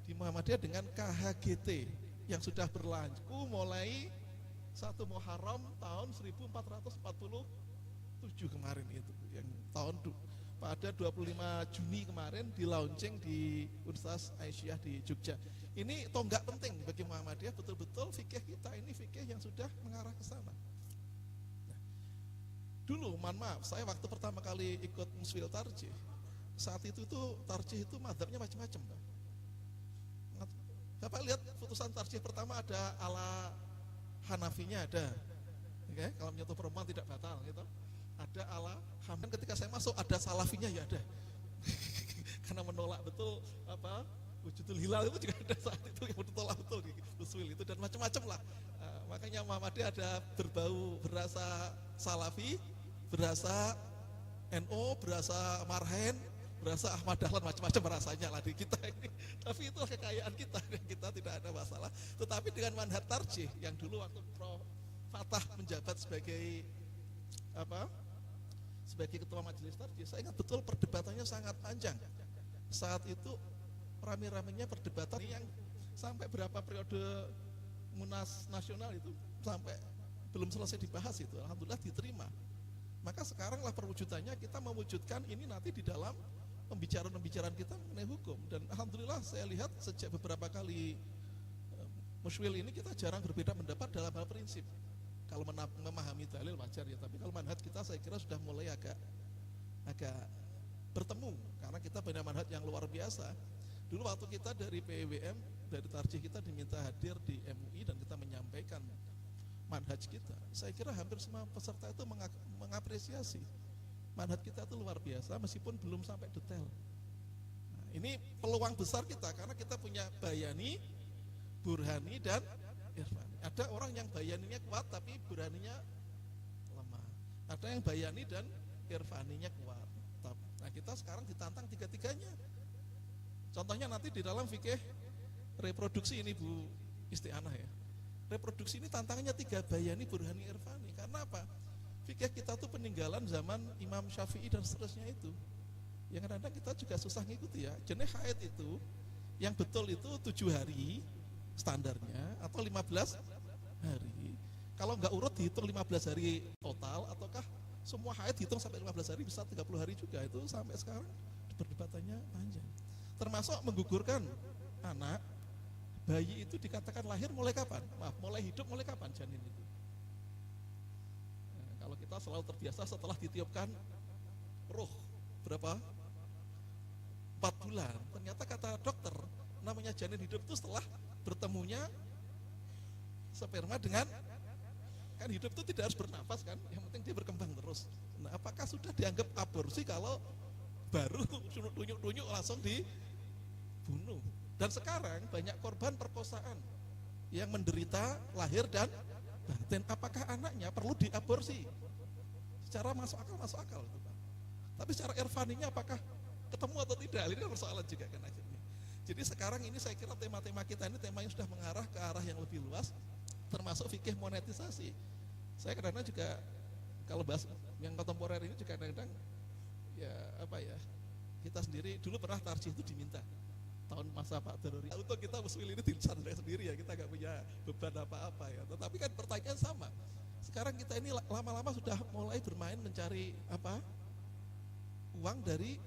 [SPEAKER 18] di Muhammadiyah dengan KHGT yang sudah berlaku mulai 1 Muharram tahun 1447 kemarin itu, yang tahun pada 25 Juni kemarin di launching di Universitas Aisyah di Jogja. Ini tonggak penting bagi Muhammadiyah, betul-betul fikih kita ini fikih yang sudah mengarah ke sana. Nah, dulu, mohon maaf, saya waktu pertama kali ikut Muswil Tarjih, saat itu tuh Tarjih itu mazhabnya macam-macam. Bapak lihat putusan Tarjih pertama ada ala Hanafinya ada, okay? Kalau menyentuh perempuan tidak batal gitu. Ada ala Hamdan, ketika saya masuk ada Salafinya ya ada. Karena menolak betul apa wujudul hilal itu juga ada saat itu yang menolak betul di Muswil itu, dan macam-macam lah. Makanya Muhammadiyah ada berbau berasa Salafi, berasa NO, berasa Marhen, berasa Ahmad Dahlan, macam-macam rasanya lah di kita ini. Tapi itulah kekayaan kita tidak ada masalah. Tetapi dengan manhaj tarjih yang dulu waktu Prof. Fatah menjabat sebagai sebagai ketua majelis tarjih, saya ingat betul perdebatannya sangat panjang. Saat itu rame-ramenya perdebatan yang sampai berapa periode Munas Nasional itu sampai belum selesai dibahas itu. Alhamdulillah diterima. Maka sekaranglah perwujudannya kita mewujudkan ini nanti di dalam pembicaraan kita mengenai hukum. Dan alhamdulillah saya lihat sejak beberapa kali Muswil ini kita jarang berbeda pendapat dalam hal prinsip. Kalau memahami dalil wajar ya, tapi kalau manhaj kita saya kira sudah mulai agak bertemu, karena kita punya manhaj yang luar biasa. Dulu waktu kita dari PWM, dari Tarjih kita diminta hadir di MUI dan kita menyampaikan manhaj kita. Saya kira hampir semua peserta itu mengapresiasi manhaj kita itu luar biasa meskipun belum sampai detail. Nah, ini peluang besar kita karena kita punya Bayani, Burhani dan Irfani. Ada orang yang Bayaninya kuat tapi Burhaninya lemah. Ada yang Bayani dan Irfaninya kuat. Nah, kita sekarang ditantang tiga-tiganya. Contohnya nanti di dalam fikih reproduksi ini Bu Isti'anah ya. Reproduksi ini tantangannya 3 Bayani, Burhani, Irfani. Karena apa? Fikih kita tuh peninggalan zaman Imam Syafi'i dan seterusnya itu. Yang kadang-kadang kita juga susah ngikuti ya. Jenis haid itu yang betul itu 7 hari standarnya atau 15 hari. Kalau nggak urut dihitung 15 hari total, ataukah semua haid dihitung sampai 15 hari, bisa 30 hari juga. Itu sampai sekarang perdebatannya panjang. Termasuk menggugurkan anak, bayi itu dikatakan lahir mulai kapan? Maaf, mulai hidup mulai kapan janin itu? Nah, kalau kita selalu terbiasa setelah ditiupkan ruh berapa? 4 bulan. Ternyata kata dokter, namanya janin hidup itu setelah bertemunya sperma dengan, kan hidup itu tidak harus bernafas kan, yang penting dia berkembang terus. Nah, apakah sudah dianggap aborsi kalau baru tunjuk-tunjuk langsung dibunuh? Dan sekarang banyak korban perkosaan yang menderita lahir dan batin. Apakah anaknya perlu diaborsi? Secara masuk akal itu, Pak. Tapi secara irfaninya apakah ketemu atau tidak? Ini kan persoalan juga kan akhirnya. Jadi sekarang ini saya kira tema-tema kita ini tema yang sudah mengarah ke arah yang lebih luas, termasuk fikih monetisasi. Saya kadang-kadang juga kalau bahas yang kontemporer ini juga kadang-kadang ya apa ya, kita sendiri dulu pernah tarjih itu diminta tahun masa Pak Daruri. Untuk kita Muswil ini disantai sendiri ya, kita nggak punya beban apa-apa ya. Tetapi kan pertanyaan sama. Sekarang kita ini lama-lama sudah mulai bermain mencari apa uang dari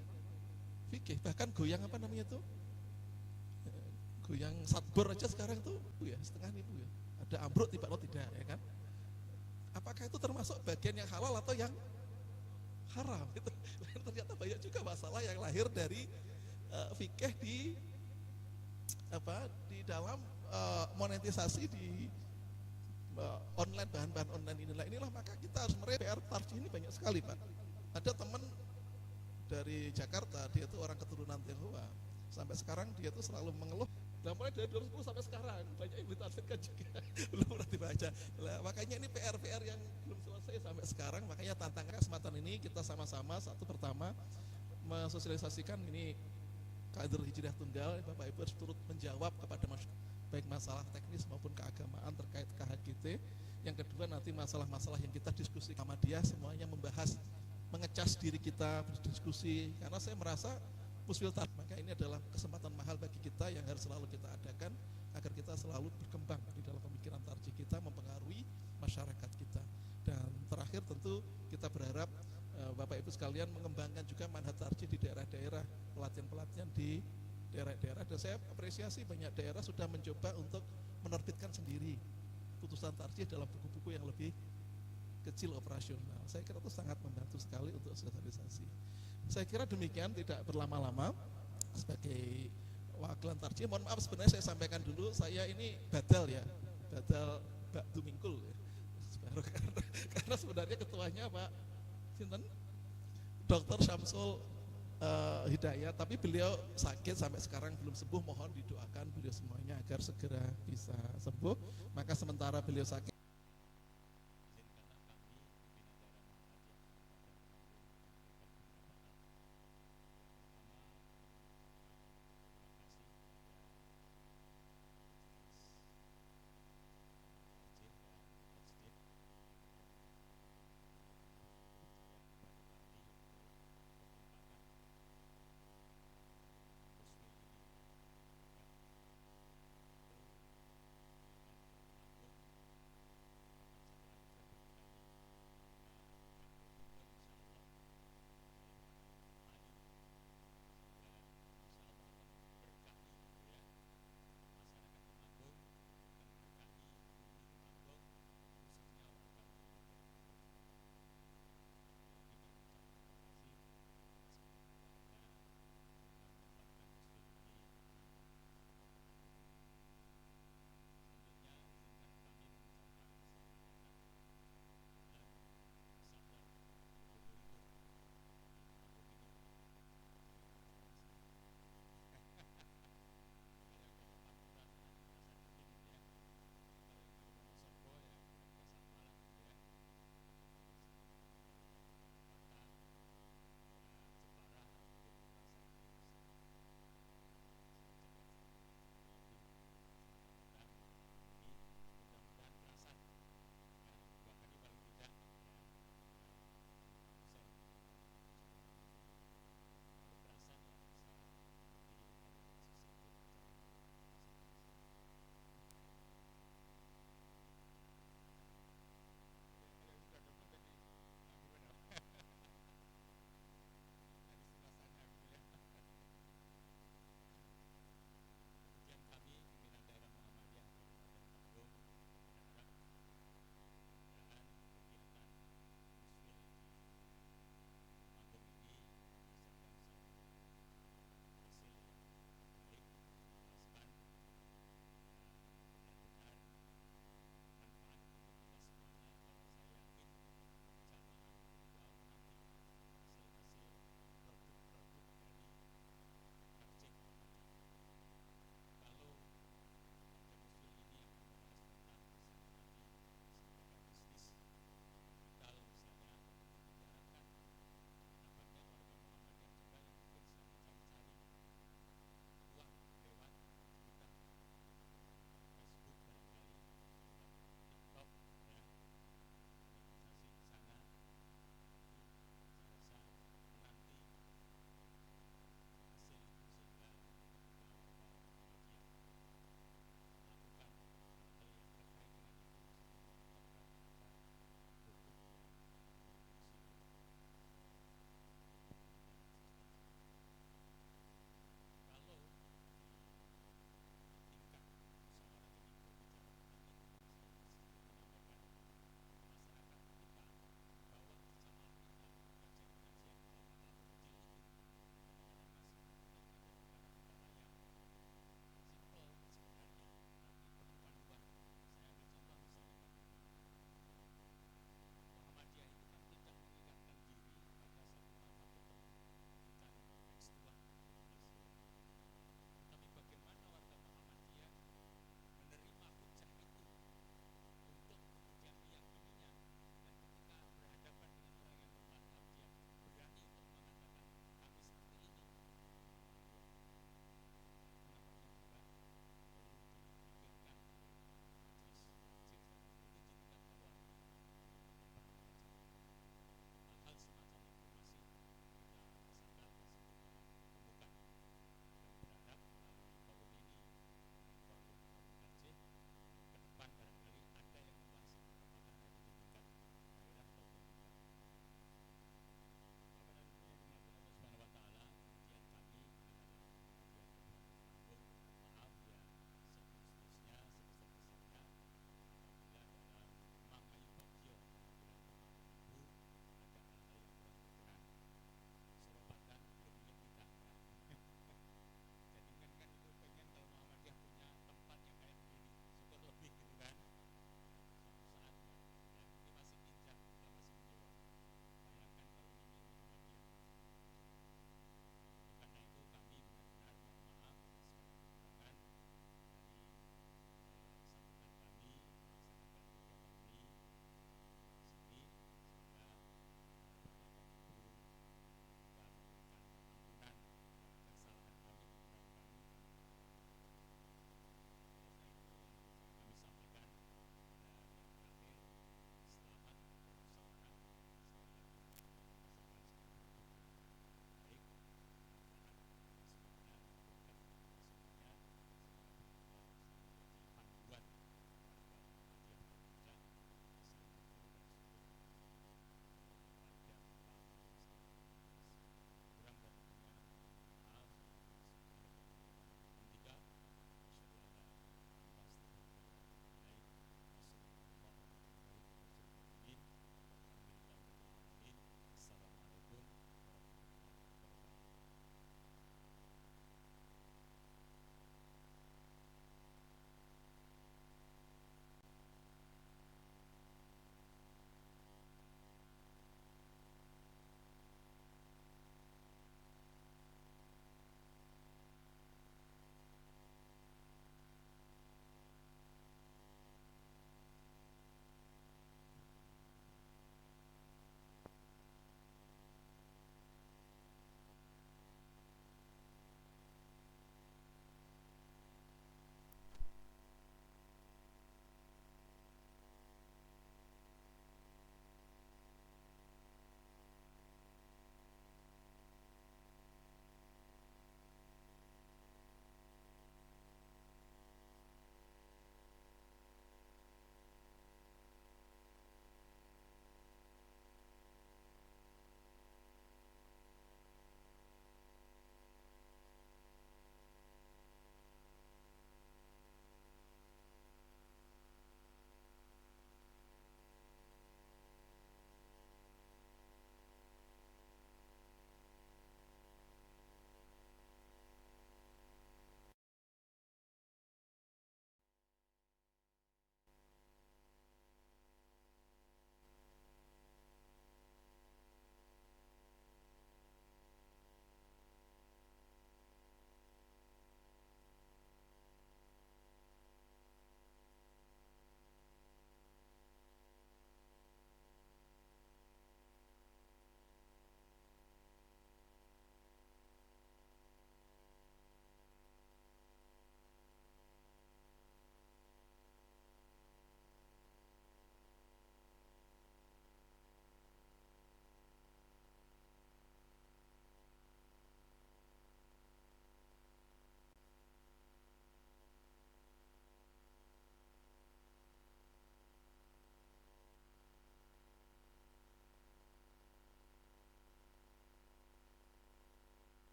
[SPEAKER 18] fikih, bahkan goyang apa namanya tuh, goyang satbor aja sekarang tuh ya setengah ribu ya. Ada ambruk tiba lo tidak ya kan? Apakah itu termasuk bagian yang halal atau yang haram? Gitu. Ternyata banyak juga masalah yang lahir dari fikih di dalam monetisasi di online, bahan-bahan online inilah maka kita harus PR tarjih ini banyak sekali Pak. Ada teman dari Jakarta, dia itu orang keturunan Tionghoa, sampai sekarang dia tuh selalu mengeluh. Nah, mulai dari 2010 sampai sekarang banyak yang ditargetkan juga belum pernah dibaca. Nah, makanya ini PR yang belum selesai sampai sekarang. Makanya tantangan kesempatan ini kita sama-sama, satu pertama mensosialisasikan ini kader hijriah tunggal, Bapak Ibu harus turut menjawab kepada baik masalah teknis maupun keagamaan terkait KHGT. Yang kedua nanti masalah-masalah yang kita diskusi Muhammadiyah semuanya membahas, mengecas diri kita berdiskusi, karena saya merasa Muswil Tarjih, maka ini adalah kesempatan mahal bagi kita yang harus selalu kita adakan agar kita selalu berkembang di dalam pemikiran tarjih kita, mempengaruhi masyarakat kita. Dan terakhir tentu kita berharap Bapak Bapak Ibu sekalian mengembangkan juga manhaj tarjih di daerah-daerah, pelatihan-pelatihan di daerah-daerah, dan saya apresiasi banyak daerah sudah mencoba untuk menerbitkan sendiri putusan tarjih dalam buku-buku yang lebih kecil operasional. Saya kira itu sangat membantu sekali untuk sosialisasi. Saya kira demikian, tidak berlama-lama. Sebagai wakilan tarjih, mohon maaf sebenarnya saya sampaikan dulu, saya ini badal ya, badal Bak Dumingkul ya. Karena sebenarnya ketuanya Pak Sinten Dr. Syamsul Hidayat, tapi beliau sakit sampai sekarang belum sembuh. Mohon didoakan beliau semuanya agar segera bisa sembuh. Maka sementara beliau sakit,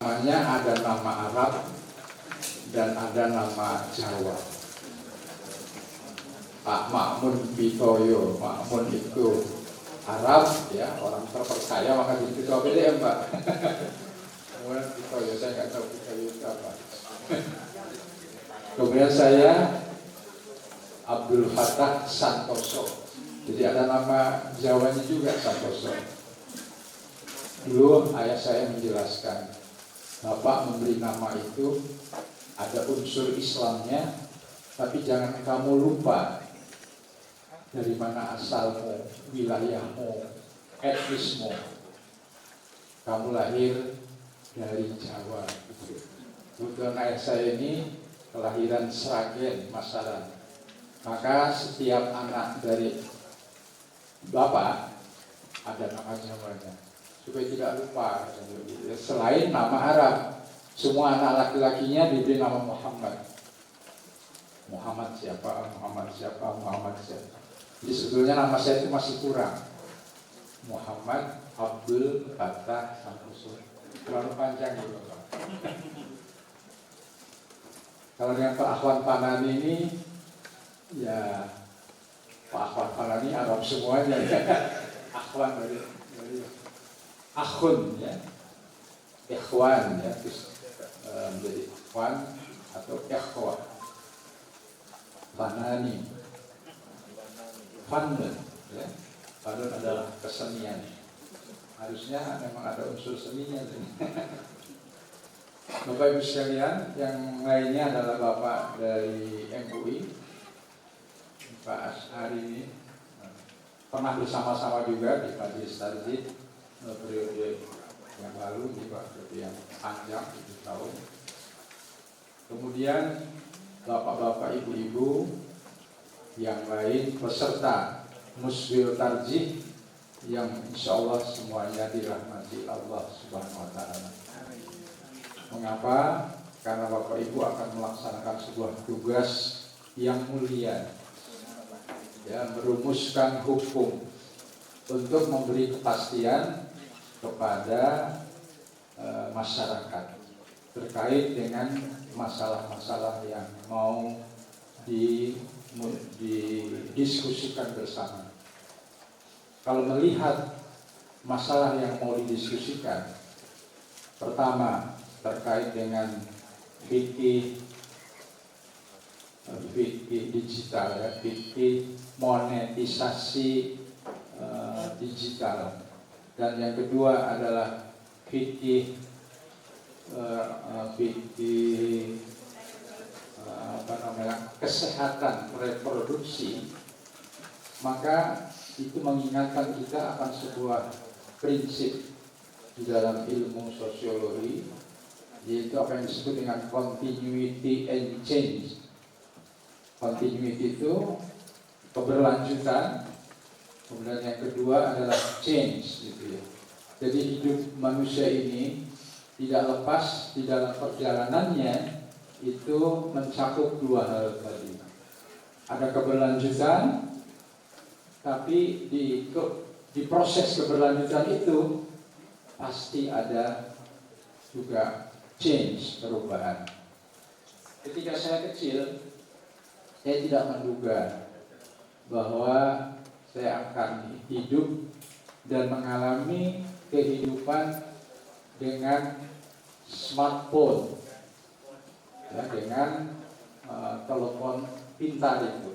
[SPEAKER 19] Namanya ada nama Arab dan ada nama Jawa. Pak Makmun Pitoyo, Makmun itu Arab, ya, orang terpercaya, maka di Ketua BDM, Pak. Kemudian Pitoyo, saya nggak tahu Pitoyo itu apa. Kemudian saya Abdul Fattah Santoso. Jadi ada nama Jawanya juga, Santoso. Dulu ayah saya menjelaskan, Bapak memberi nama itu ada unsur Islamnya, tapi jangan kamu lupa dari mana asalmu, wilayahmu, etnismu. Kamu lahir dari Jawa. Kebetulan ayah saya ini kelahiran Sragen, Masaran. Maka setiap anak dari Bapak ada nama Jawanya, supaya tidak lupa. Selain nama Arab, semua anak laki-lakinya diberi nama Muhammad. Muhammad siapa, Muhammad siapa, Muhammad siapa. Jadi sebetulnya nama saya itu masih kurang. Muhammad Abdul Fattah Santoso. Terlalu panjang gitu, Pak. Kalau dengan Pak Akhwan Panani ini, ya Pak Akhwan Panani Arab semuanya. Ya. Akhwan dari akhun, ya, ikhwan, ya, menjadi ikhwan atau ikhwan. Panani, Fanun, ya. Fanun adalah kesenian. Harusnya memang ada unsur seninya. Bapak Ibu sekalian, yang lainnya adalah Bapak dari MUI, Pak Ashari ini pernah bersama-sama juga di Majelis Tarjih periode yang lalu, di periode yang panjang 7 tahun. Kemudian Bapak-bapak, Ibu-ibu yang lain peserta Musbil Tarjih yang insya Allah semuanya dirahmati Allah Subhanahu Wa Taala. Mengapa? Karena Bapak Ibu akan melaksanakan sebuah tugas yang mulia, ya, merumuskan hukum untuk memberi kepastian kepada masyarakat terkait dengan masalah-masalah yang mau didiskusikan bersama. Kalau melihat masalah yang mau didiskusikan, pertama terkait dengan fikih digital, ya, fikih monetisasi digital, dan yang kedua adalah fikih kesehatan reproduksi, maka itu mengingatkan kita akan sebuah prinsip di dalam ilmu sosiologi, yaitu apa yang disebut dengan continuity and change. Continuity itu keberlanjutan, kemudian yang kedua adalah change, gitu ya. Jadi hidup manusia ini tidak lepas di dalam perjalanannya itu mencakup dua hal tadi. Ada keberlanjutan, tapi di proses keberlanjutan itu pasti ada juga change, perubahan. Ketika saya kecil, saya tidak menduga bahwa saya akan hidup dan mengalami kehidupan dengan smartphone, ya, dengan telepon pintar itu.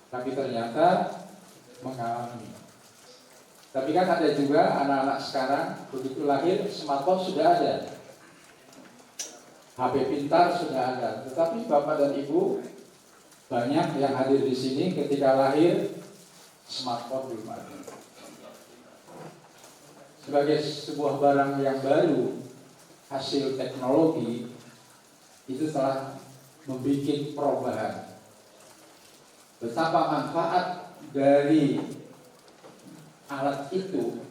[SPEAKER 19] Tapi ternyata mengalami. Tapi kan ada juga anak-anak sekarang begitu lahir smartphone sudah ada, HP pintar sudah ada. Tetapi Bapak dan Ibu banyak yang hadir di sini ketika lahir smartphone belum ada. Sebagai sebuah barang yang baru, hasil teknologi itu telah membuat perubahan. Betapa manfaat dari alat itu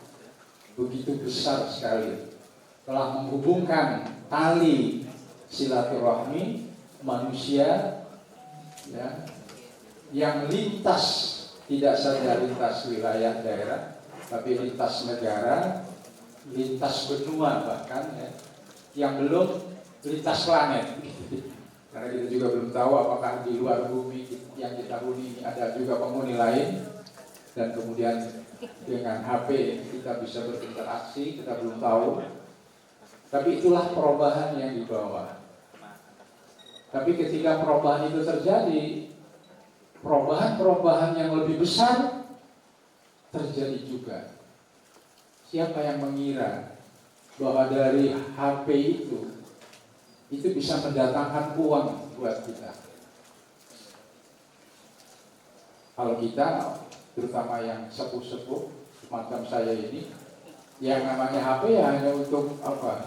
[SPEAKER 19] begitu besar sekali, telah menghubungkan tali silaturahmi manusia, ya, yang lintas, tidak saja lintas wilayah daerah, tapi lintas negara, lintas benua bahkan ya, yang belum lintas planet. Karena kita juga belum tahu apakah di luar bumi yang kita huni ini ada juga penghuni lain, dan kemudian dengan HP kita bisa berinteraksi, kita belum tahu. Tapi itulah perubahan yang dibawa. Tapi ketika perubahan itu terjadi, perubahan yang lebih besar terjadi juga. Siapa yang mengira bahwa dari HP itu bisa mendatangkan uang buat kita? Kalau kita, terutama yang sepuh-sepuh semacam saya ini, yang namanya HP ya hanya untuk apa?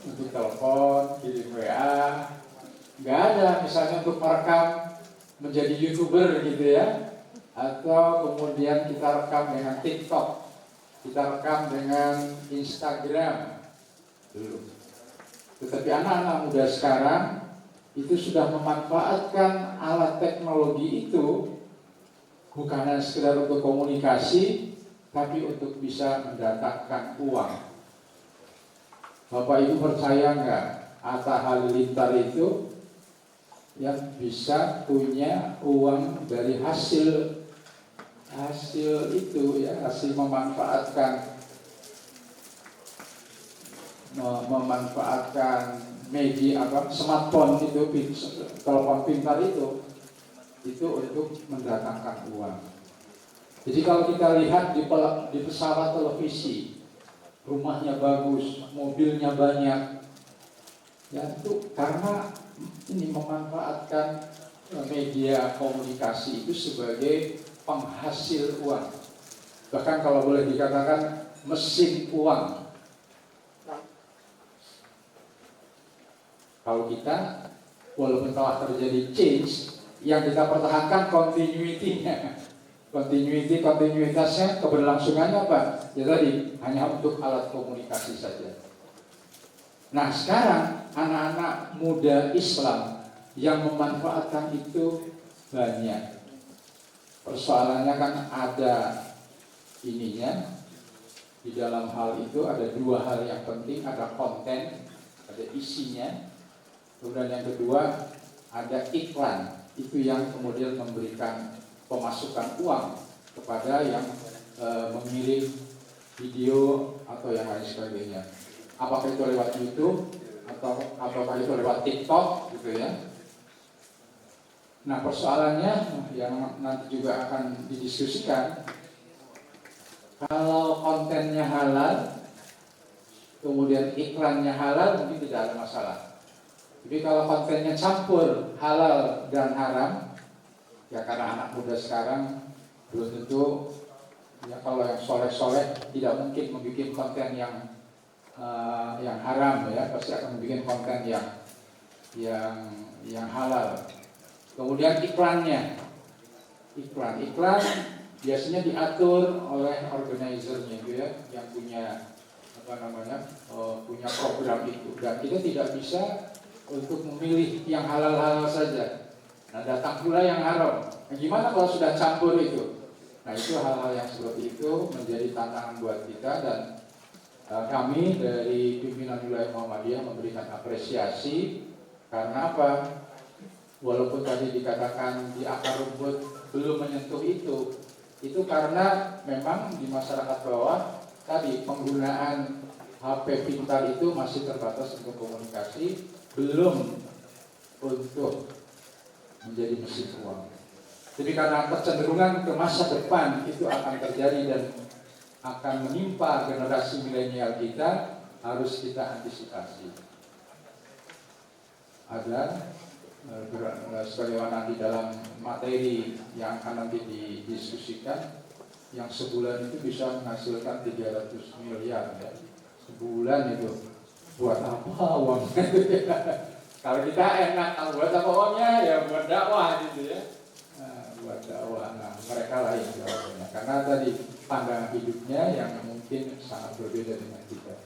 [SPEAKER 19] Untuk telepon, kirim WA. Nggak ada misalnya untuk merekam menjadi YouTuber gitu ya, atau kemudian kita rekam dengan TikTok, kita rekam dengan Instagram dulu. Tetapi anak-anak muda sekarang itu sudah memanfaatkan alat teknologi itu bukan hanya sekedar untuk komunikasi, tapi untuk bisa mendatangkan uang. Bapak Ibu percaya nggak, Atta Halilintar itu yang bisa punya uang dari hasil itu ya, hasil memanfaatkan media smartphone itu, telepon pintar itu untuk mendatangkan uang. Jadi kalau kita lihat di pesawat televisi, rumahnya bagus, mobilnya banyak, ya itu karena ini memanfaatkan media komunikasi itu sebagai penghasil uang. Bahkan kalau boleh dikatakan mesin uang. Kalau kita, walaupun telah terjadi change, yang kita pertahankan continuity-nya. Kontinuitasnya, keberlangsungannya apa? Ya tadi, hanya untuk alat komunikasi saja. Nah sekarang anak-anak muda Islam yang memanfaatkan itu banyak. Persoalannya kan ada ininya. Di dalam hal itu ada dua hal yang penting, ada konten, ada isinya. Kemudian yang kedua ada iklan, itu yang kemudian memberikan pemasukan uang kepada yang mengirim video atau yang lain sebagainya. Apakah itu lewat YouTube atau apakah itu lewat TikTok gitu ya. Nah persoalannya yang nanti juga akan didiskusikan, kalau kontennya halal, kemudian iklannya halal, mungkin tidak ada masalah. Jadi kalau kontennya campur halal dan haram, ya karena anak muda sekarang belum tentu, ya kalau yang soleh-soleh tidak mungkin membuat konten yang haram ya, pasti akan membuat konten yang halal. Kemudian iklan biasanya diatur oleh organizernya gitu ya, yang punya punya program itu, dan kita tidak bisa untuk memilih yang halal-halal saja. Nah datang pula yang haram. Nah, gimana kalau sudah campur itu? Nah itu hal-hal yang seperti itu menjadi tantangan buat kita, dan kami dari pimpinan wilayah Muhammadiyah memberikan apresiasi. Karena apa? Walaupun tadi dikatakan di akar rumput belum menyentuh itu karena memang di masyarakat bawah tadi penggunaan HP pintar itu masih terbatas untuk komunikasi, belum untuk menjadi mesin uang. Jadi karena kecenderungan ke masa depan itu akan terjadi dan akan menimpa generasi milenial kita, harus kita antisipasi. Ada sebagaimana di dalam materi yang akan nanti didiskusikan, yang sebulan itu bisa menghasilkan 300 miliar ya. Sebulan itu buat apa uang? Kalau kita enak, buat apa uangnya? Ya buat dakwah gitu ya. Buat dakwah. Nah, mereka lain jawabannya. Karena tadi pandangan hidupnya yang mungkin sangat berbeda dengan kita.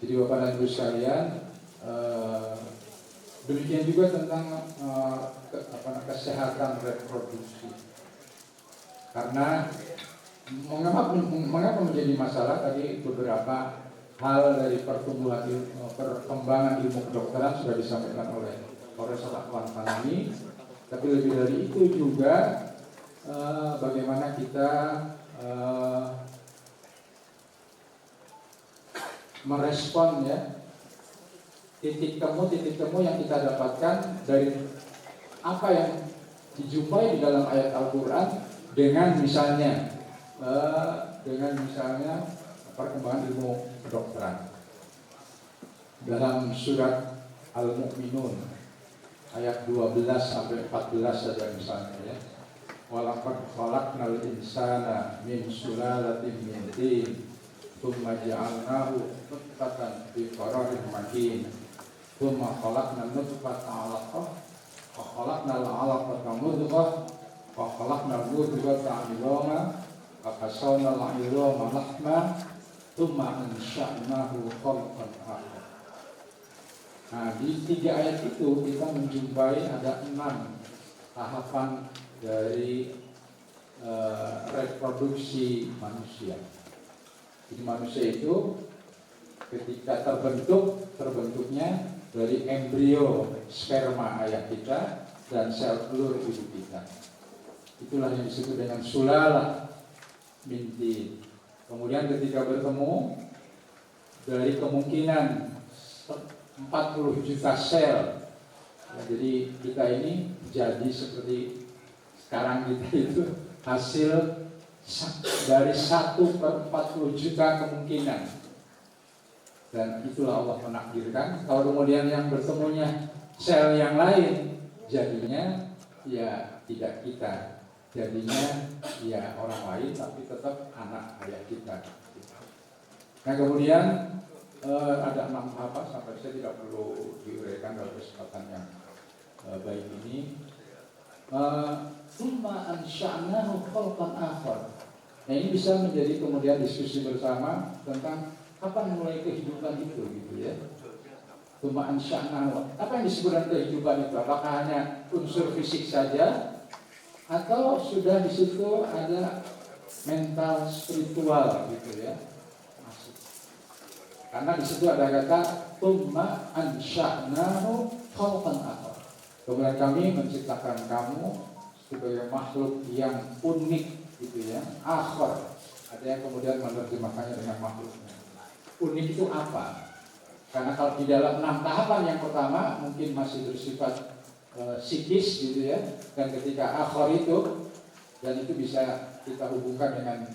[SPEAKER 19] Jadi Bapak dan Ibu sekalian, demikian juga tentang kesehatan reproduksi. Karena Mengapa menjadi masalah? Tadi beberapa hal dari perkembangan ilmu kedokteran sudah disampaikan oleh Profesor Akwan Fanani. Tapi lebih dari itu juga bagaimana kita merespon ya titik temu yang kita dapatkan dari apa yang dijumpai di dalam ayat Al-Quran dengan misalnya perkembangan ilmu kedokteran. Dalam surat Al-Mu'minun ayat 12 sampai 14 saja misalnya ya. Walaqad khalaqnal insana min sulalatin min tin tsumma ja'alnahu nutfatan fi qararin makin tsumma khalaqnal nutfata 'alaqah wa khalaqnal 'alaqata mudghah wa khalaqnal mudghata 'idhaman wa kasawna al-'idhama lahma tsumma ansha'nahu khalqan akhar. Nah, di 3 ayat itu kita menjumpai ada 6 tahapan dari reproduksi manusia. Jadi manusia itu ketika terbentuknya dari embrio sperma ayah kita dan sel telur ibu kita. Itulah yang disebut dengan sulala minti. Kemudian ketika bertemu dari kemungkinan 40 juta sel. Ya, jadi kita ini jadi seperti sekarang kita itu hasil dari 1/40 juta kemungkinan. Dan itulah Allah menakdirkan. Kalau kemudian yang bertemunya sel yang lain, jadinya ya tidak kita. Jadinya ya orang lain tapi tetap anak ayah kita. Nah kemudian ada 6 tahapan sampai saya tidak perlu diuraikan dalam kesempatan yang baik ini. Tsumma ansha'nahu khalqan akhar. Nah ini bisa menjadi kemudian diskusi bersama tentang kapan mulai kehidupan itu gitu ya. Tsumma ansha'nahu. Apa yang disebut dengan kehidupan itu? Apakah hanya unsur fisik saja atau sudah di situ ada mental spiritual gitu ya? Karena di situ ada kata tsumma ansha'nahu khalqan akhar. Kemudian kami menciptakan kamu sebagai makhluk yang unik gitu ya, akhar. Ada yang kemudian menerjemahkannya dengan makhluknya. Unik itu apa? Karena kalau di dalam 6 tahapan yang pertama mungkin masih bersifat psikis gitu ya, dan ketika akhar itu, dan itu bisa kita hubungkan dengan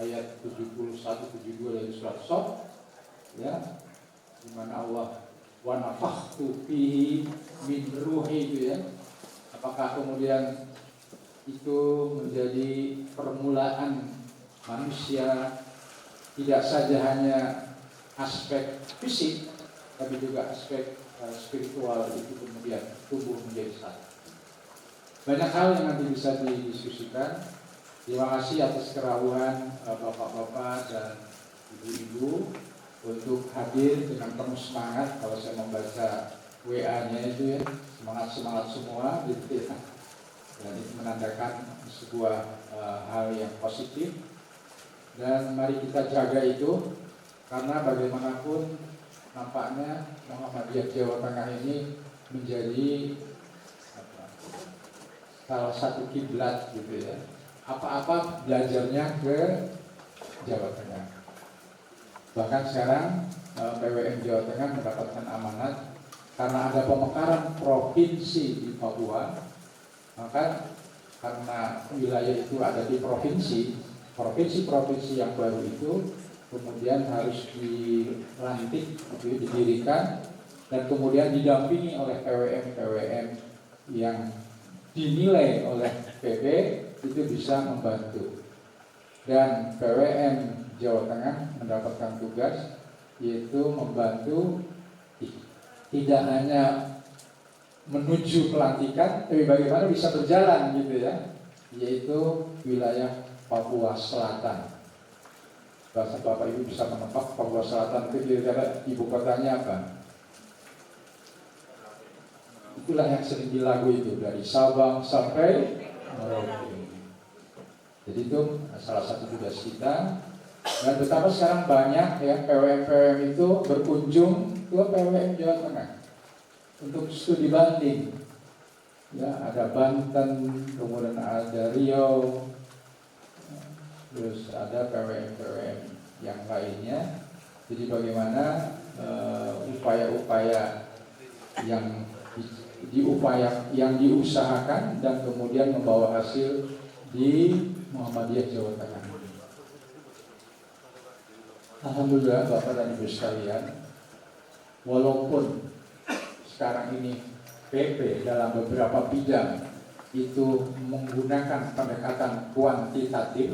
[SPEAKER 19] ayat 71-72 dari surat Shad ya, di mana Allah wa nafakhtu fihi min ruhi itu ya. Apakah kemudian itu menjadi permulaan manusia tidak saja hanya aspek fisik tapi juga aspek spiritual itu kemudian tumbuh menjadi satu. Banyak hal yang nanti bisa didiskusikan. Terima kasih atas kerawahan bapak-bapak dan ibu-ibu untuk hadir dengan penuh semangat. Kalau saya membaca WA-nya itu ya, semangat semua gitu ya. Dan itu menandakan sebuah hal yang positif. Dan mari kita jaga itu, karena bagaimanapun nampaknya Muhammadiyah Jawa Tengah ini menjadi salah satu kiblat gitu ya. Apa-apa belajarnya ke Jawa Tengah. Bahkan sekarang PWM Jawa Tengah mendapatkan amanat karena ada pemekaran provinsi di Papua, maka karena wilayah itu ada di provinsi yang baru itu kemudian harus dilantik, didirikan, dan kemudian didampingi oleh PWM yang dinilai oleh PB itu bisa membantu. Dan PWM Jawa Tengah mendapatkan tugas yaitu membantu tidak hanya menuju pelantikan, tapi bagaimana bisa berjalan gitu ya, yaitu wilayah Papua Selatan. Bahasa Bapak Ibu bisa menebak Papua Selatan itu kira-kira ibu kotanya apa? Itulah yang sering dilagu itu, dari Sabang sampai Merauke. Jadi itu salah satu tugas kita. Dan betapa sekarang banyak ya PWM-PWM itu berkunjung ke PWM Jawa Tengah untuk studi banding. Ya, ada Banten, kemudian ada Riau, terus ada PWM-PWM yang lainnya. Jadi bagaimana upaya-upaya yang diusahakan dan kemudian membawa hasil di Muhammadiyah Jawa Tengah. Alhamdulillah Bapak dan Ibu sekalian, walaupun sekarang ini PP dalam beberapa bidang itu menggunakan pendekatan kuantitatif,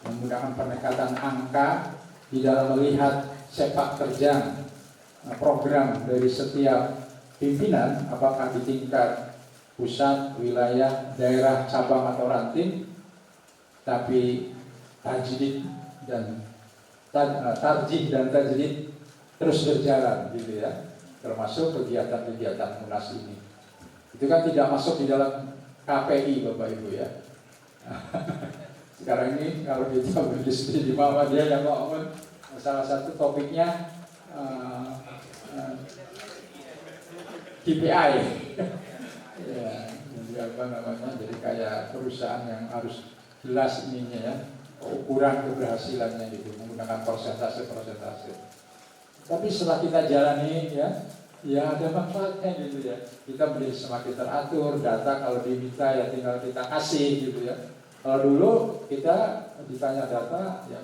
[SPEAKER 19] menggunakan pendekatan angka di dalam melihat sepak terjang program dari setiap pimpinan, apakah di tingkat pusat, wilayah, daerah, cabang atau ranting, tapi tajdid dan tarjih dan tajdid terus berjalan gitu ya, termasuk kegiatan-kegiatan Munas ini. Itu kan tidak masuk di dalam KPI Bapak Ibu ya. Sekarang ini kalau kita berdiskusi di Muhammadiyah yang ngomong salah satu topiknya KPI. Ya, jadi apa namanya? Jadi kayak perusahaan yang harus jelas ininya ya, ukuran keberhasilannya gitu, menggunakan persentase. Tapi setelah kita jalani ya ada manfaatnya gitu ya. Kita menjadi semakin teratur, data kalau diminta ya tinggal kita kasih gitu ya. Kalau dulu kita ditanya data ya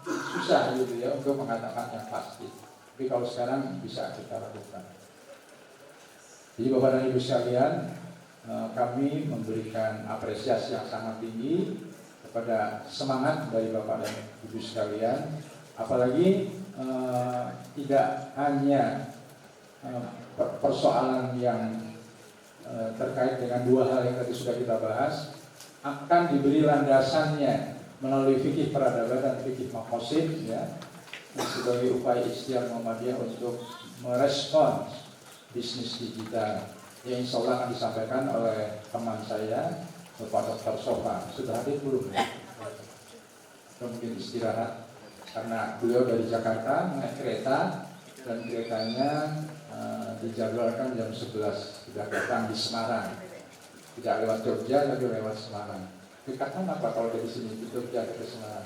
[SPEAKER 19] susah gitu ya untuk mengatakan yang pasti. Tapi kalau sekarang bisa kita lakukan. Jadi Bapak dan Ibu sekalian, kami memberikan apresiasi yang sangat tinggi kepada semangat dari Bapak dan Ibu sekalian. Apalagi tidak hanya persoalan yang terkait dengan dua hal yang tadi sudah kita bahas, akan diberi landasannya melalui fikih peradaban dan fikih maqasid ya, sebagai upaya ikhtiar Muhammadiyah untuk merespons bisnis digital yang insya Allah akan disampaikan oleh teman saya Bapak Dr. Sofa. Sudah hadir belum? Atau mungkin istirahat karena beliau dari Jakarta naik kereta dan keretanya dijadwalkan jam 11 sudah datang di Semarang, tidak lewat Jogja tapi lewat Semarang. Dekatan apa kalau dari sini di Jogja ke Semarang?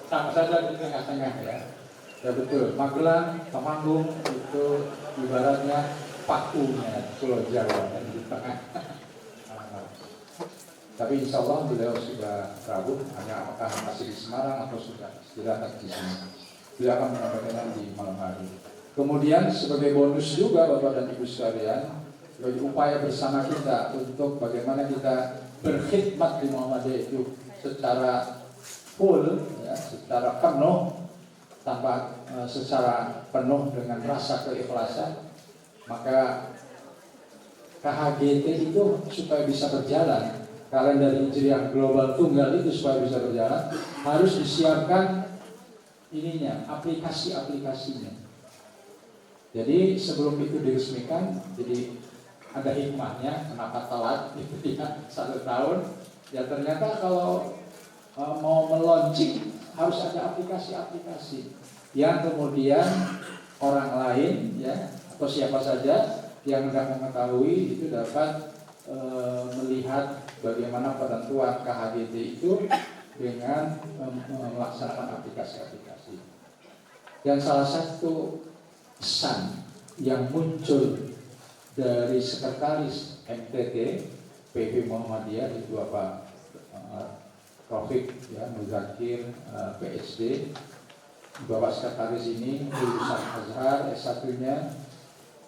[SPEAKER 19] Sama saja di tengah-tengah ya. Ya betul, Magelang, Temanggung itu ibaratnya pakunya Pulau Jawa dan di tengah. Tapi insya Allah beliau sudah rabu, hanya apakah masih di Semarang atau sudah istirahat di sini. Beliau akan menyampaikan di malam hari. Kemudian sebagai bonus juga Bapak dan Ibu sekalian, sebagai upaya bersama kita untuk bagaimana kita berkhidmat di Muhammadiyah itu secara full, ya, secara penuh, secara penuh dengan rasa keikhlasan, maka KHGT itu supaya bisa berjalan, kalender Hijriah Global Tunggal itu supaya bisa berjalan, harus disiapkan ininya, aplikasi-aplikasinya. Jadi sebelum itu diresmikan, jadi ada hikmahnya kenapa telat itu ya 1 tahun. Ya ternyata kalau mau meluncing harus ada aplikasi-aplikasi yang kemudian orang lain ya atau siapa saja yang hendak mengetahui itu dapat melihat bagaimana penentuan KHGT itu dengan melaksanakan aplikasi-aplikasi. Dan salah satu pesan yang muncul dari sekretaris MTT PP Muhammadiyah itu Bapak Taufik ya, Muzakir PSD. Bapak sekretaris ini lulusan Azhar, S1-nya,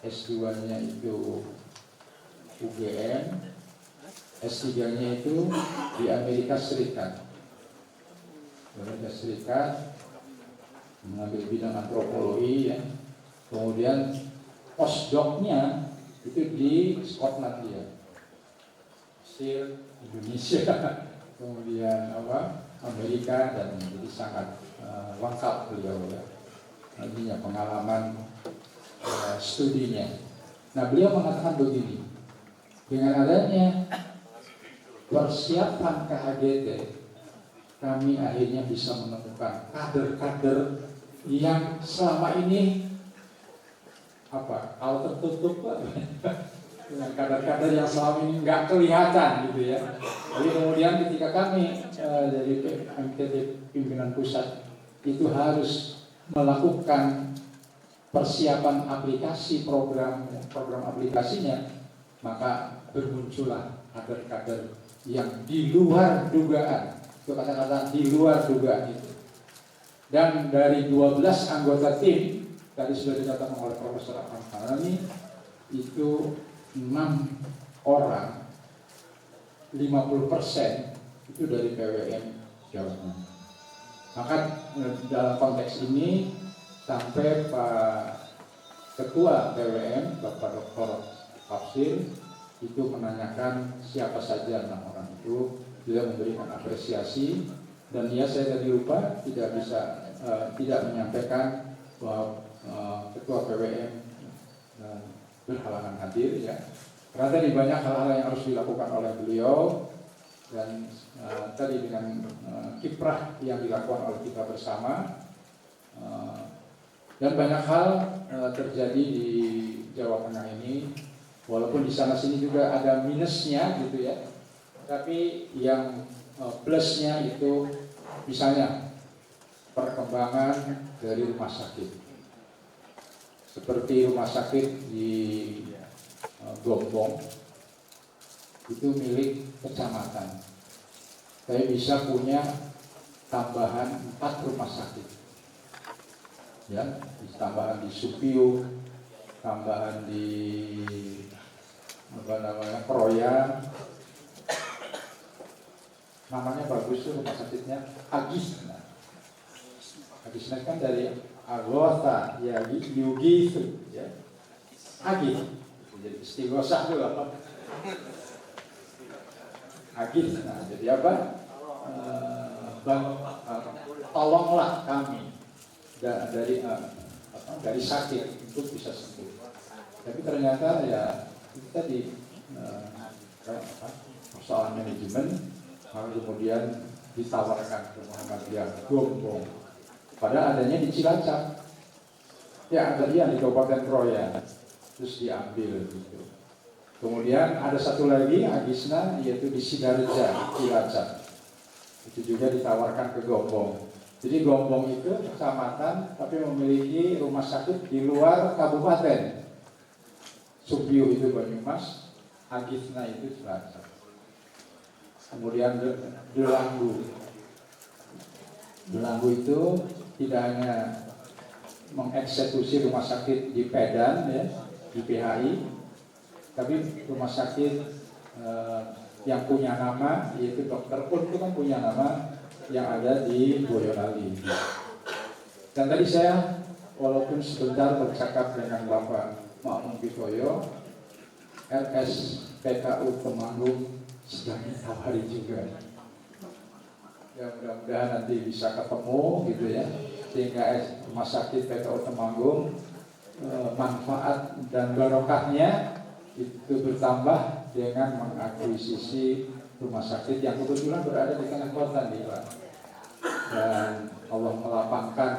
[SPEAKER 19] S2-nya itu UGM, S3-nya itu di Amerika Serikat. Amerika Serikat mengambil bidang antropologi ya. Kemudian postdoc-nya itu di Skotlandia, Mesir, Indonesia, kemudian Amerika, dan jadi sangat lengkap beliau ya. Nantinya pengalaman studinya. Nah beliau mengatakan begini, dengan adanya persiapan KHGT, kami akhirnya bisa menemukan kader-kader yang selama ini kalau tertutup dengan kader-kader yang selama ini nggak kelihatan gitu ya. Jadi kemudian ketika kami dari MTT pimpinan pusat itu harus melakukan persiapan aplikasi program aplikasinya, maka bermuncullah kader-kader yang di luar dugaan. Itu kata-kata di luar dugaan itu. Dan dari 12 anggota tim, tadi sudah dikatakan oleh Profesor Ahmad Harani, itu 6 orang, 50% itu dari PWM Jawa Tengah. Maka dalam konteks ini sampai Pak Ketua PWM, Bapak Dr. Tafsir, itu menanyakan siapa saja 6 orang itu, dia memberikan apresiasi, dan saya tadi lupa tidak menyampaikan bahwa Ketua PWM berhalangan hadir ya. Karena tadi banyak hal-hal yang harus dilakukan oleh beliau, dan tadi dengan kiprah yang dilakukan oleh kita bersama, dan banyak hal terjadi di Jawa Tengah ini. Walaupun di sana sini juga ada minusnya gitu ya, tapi yang plusnya itu misalnya perkembangan dari rumah sakit, seperti rumah sakit di Gombong itu milik kecamatan. Saya bisa punya tambahan 4 rumah sakit, ya, tambahan di Supiu, tambahan di Proya, namanya bagus tuh rumah sakitnya, Agisna. Agisna kan dari Agota, ya, Yugi itu, ya, Agis, jadi istighosah dulu apa? Agisna, jadi apa? Tolonglah kami dari sakit untuk bisa sembuh. Tapi ternyata ya itu tadi persoalan manajemen, kemudian ditawarkan ke Muhammadiyah Gombong, padahal adanya di Cilacap, ya ada di Kabupaten Proya, terus diambil gitu. Kemudian ada satu lagi Agisna, yaitu di Sidarja, Cilacap, itu juga ditawarkan ke Gombong. Jadi Gombong itu kecamatan tapi memiliki rumah sakit di luar kabupaten. Subiu itu Banyumas, Agisna itu Cilacap. Kemudian Delanggu itu tidak hanya mengeksekusi rumah sakit di Pedan ya, di PHI, tapi rumah sakit yang punya nama, yaitu Dr. Pun itu kan punya nama, yang ada di Boyolali. Dan tadi saya walaupun sebentar bercakap dengan Bapak Makmum Pitoyo, RSPKU Temanggung sedang ditawari juga. Ya mudah-mudahan nanti bisa ketemu gitu ya, sehingga rumah sakit PKU Temanggung manfaat dan barokahnya itu bertambah dengan mengakuisisi rumah sakit yang kebetulan berada di tengah kota nih Pak. Dan Allah melapangkan,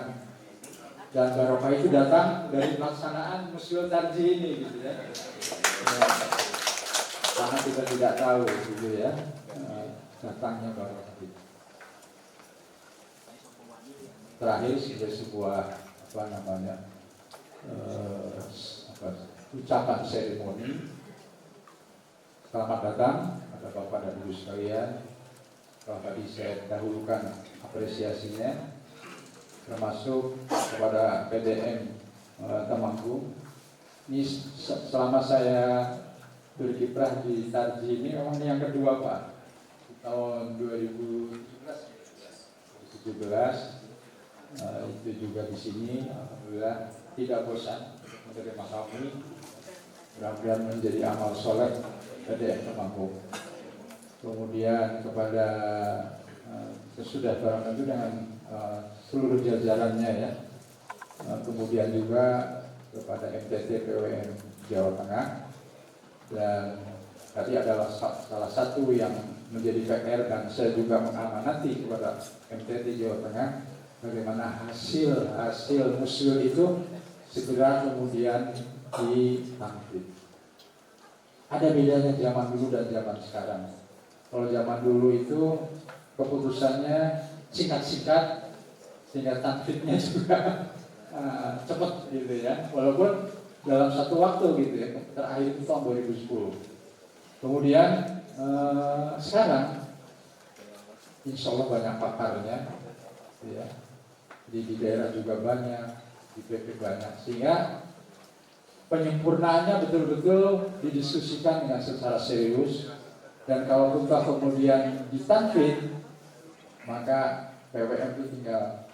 [SPEAKER 19] dan barokah itu datang dari pelaksanaan Musyul Tarji ini gitu ya. Karena kita tidak tahu gitu ya datangnya barokah itu. Terakhir sebagai sebuah ucapan seremoni, selamat datang ada Bapak dan Ibu sekalian. Kalau tadi saya dahulukan apresiasinya, termasuk kepada PDM Temanggung. Ini selama saya berkiprah di Tarji ini memang yang kedua Pak. Di tahun 2017 itu juga di sini, alhamdulillah tidak bosan menerima kami. Mudah-mudahan menjadi amal soleh PDM Temanggung. Kemudian kepada sesudah barang itu dengan seluruh jajarannya ya. Kemudian juga kepada MTT PWM Jawa Tengah, dan tadi adalah salah satu yang menjadi PR, dan saya juga mengamanati kepada MTT Jawa Tengah bagaimana hasil museum itu segera kemudian ditangkap. Ada bedanya zaman dulu dan zaman sekarang. Kalau zaman dulu itu keputusannya singkat-singkat, sehingga tanfidnya juga cepat gitu ya, walaupun dalam satu waktu gitu ya, terakhir itu tahun 2010. Kemudian sekarang insya Allah banyak pakarnya ya, di daerah juga banyak, di PP banyak, sehingga penyempurnaannya betul-betul didiskusikan dengan secara serius. Dan kalau kita kemudian ditanfid, maka PWM itu tinggal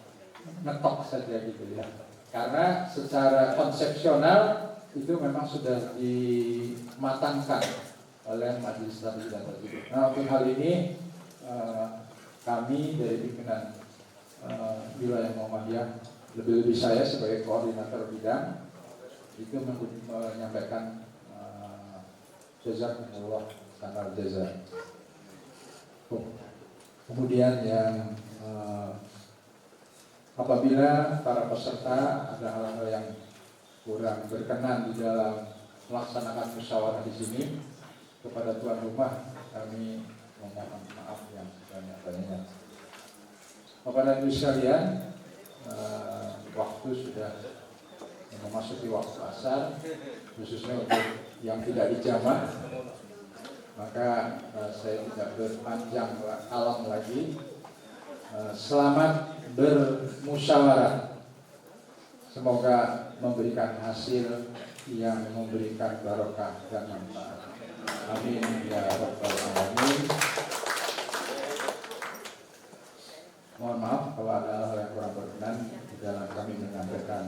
[SPEAKER 19] ngetok saja gitu ya, karena secara konsepsional itu memang sudah dimatangkan oleh Majelis Tinggi dan Tertinggi. Nah, untuk hal ini kami dari pimpinan wilayah Muhammadiyah, lebih-lebih saya sebagai koordinator bidang, itu menyampaikan jazakumullah khairal jazaa. Kemudian yang apabila para peserta ada hal-hal yang kurang berkenan di dalam melaksanakan musyawarah di sini, kepada tuan rumah kami memohon maaf yang sebanyak-banyaknya. Bapak dan Ibu sekalian, waktu sudah memasuki waktu asar, khususnya untuk yang tidak dijamah, maka saya tidak berpanjang kalam lagi. Selamat bermusyawarah, semoga memberikan hasil yang memberikan barokah dan manfaat. Amin ya rabbal alamin. Mohon maaf kalau ada hal yang kurang berkenan di dalam kami menyampaikan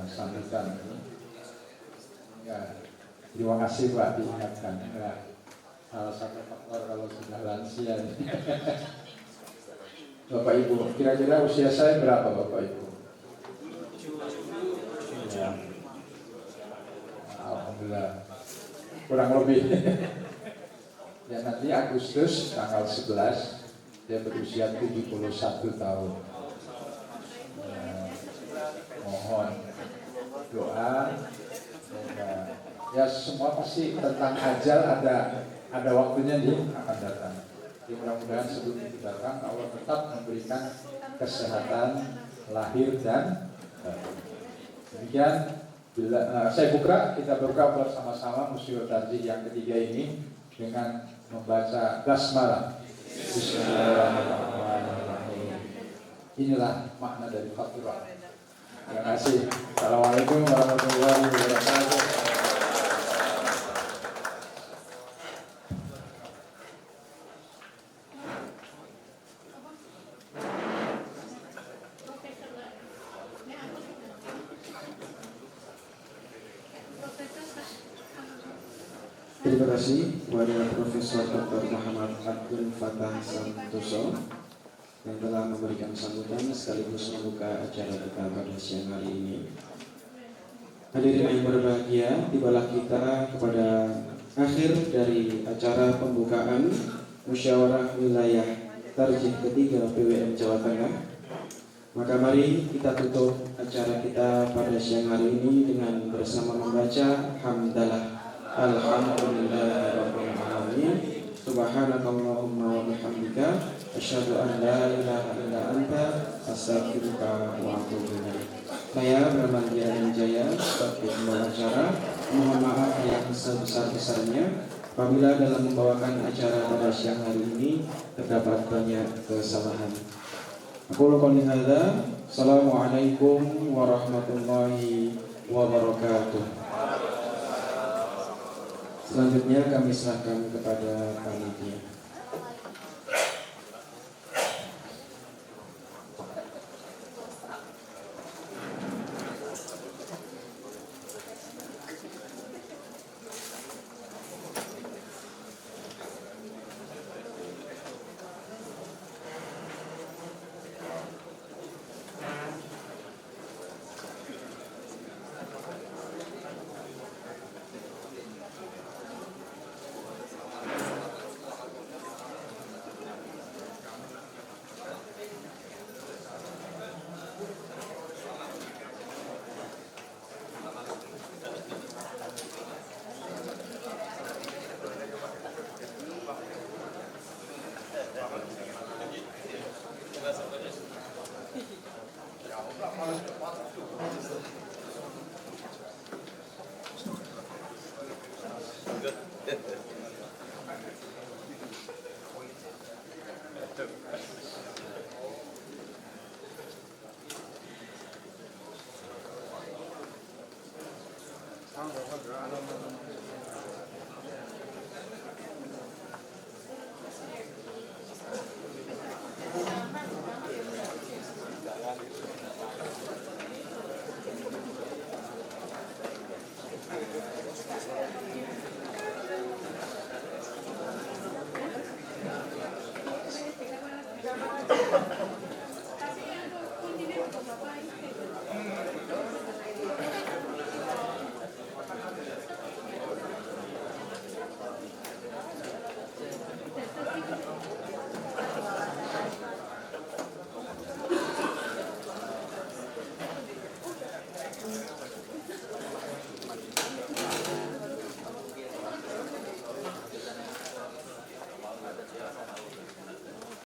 [SPEAKER 19] sambutan ini. Ya, terima kasih Pak diingatkan. Ya, salah satu faktor kalau sudah lansia. Bapak Ibu, kira-kira usia saya berapa Bapak Ibu? Ya. Alhamdulillah, kurang lebih. Ya, nanti Agustus tanggal 11 dia berusia 71 tahun. Mohon doa. Ya, semua pasti tentang ajal ada waktunya dia akan datang. Jadi mudah-mudahan sebelum itu datang Allah tetap memberikan kesehatan lahir dan demikian. Bila saya kita buka bersama-sama musyawar tarjih yang ketiga ini dengan membaca basmalah. Bismillahirrahmanirrahim. Inilah makna dari Fatihah. Terima kasih. Assalamualaikum warahmatullahi wabarakatuh.
[SPEAKER 20] Terima kasih kepada Profesor Dr. Muhammad Abdul Fattah Santoso yang telah memberikan sambutan sekaligus membuka acara kita pada siang hari ini. Hadirin yang berbahagia, tibalah kita kepada akhir dari acara pembukaan Musyawarah Wilayah Tarjih ketiga PWM Jawa Tengah. Maka mari kita tutup acara kita pada siang hari ini dengan bersama membaca hamdalah. Alhamdulillahirabbil alamin. Subhanakallahumma wa bihamdika asyhadu an la ilaha illa anta astaghfiruka wa atubu ilaik. Saya Bramantya Jaya sebagai pembawa acara mohon maaf yang sebesar-besarnya apabila dalam membawakan acara pada siang hari ini terdapat banyak kesalahan. Aku qouli hadza. Assalamualaikum warahmatullahi wabarakatuh. Selanjutnya kami serahkan kepada panitia.
[SPEAKER 15] Halo.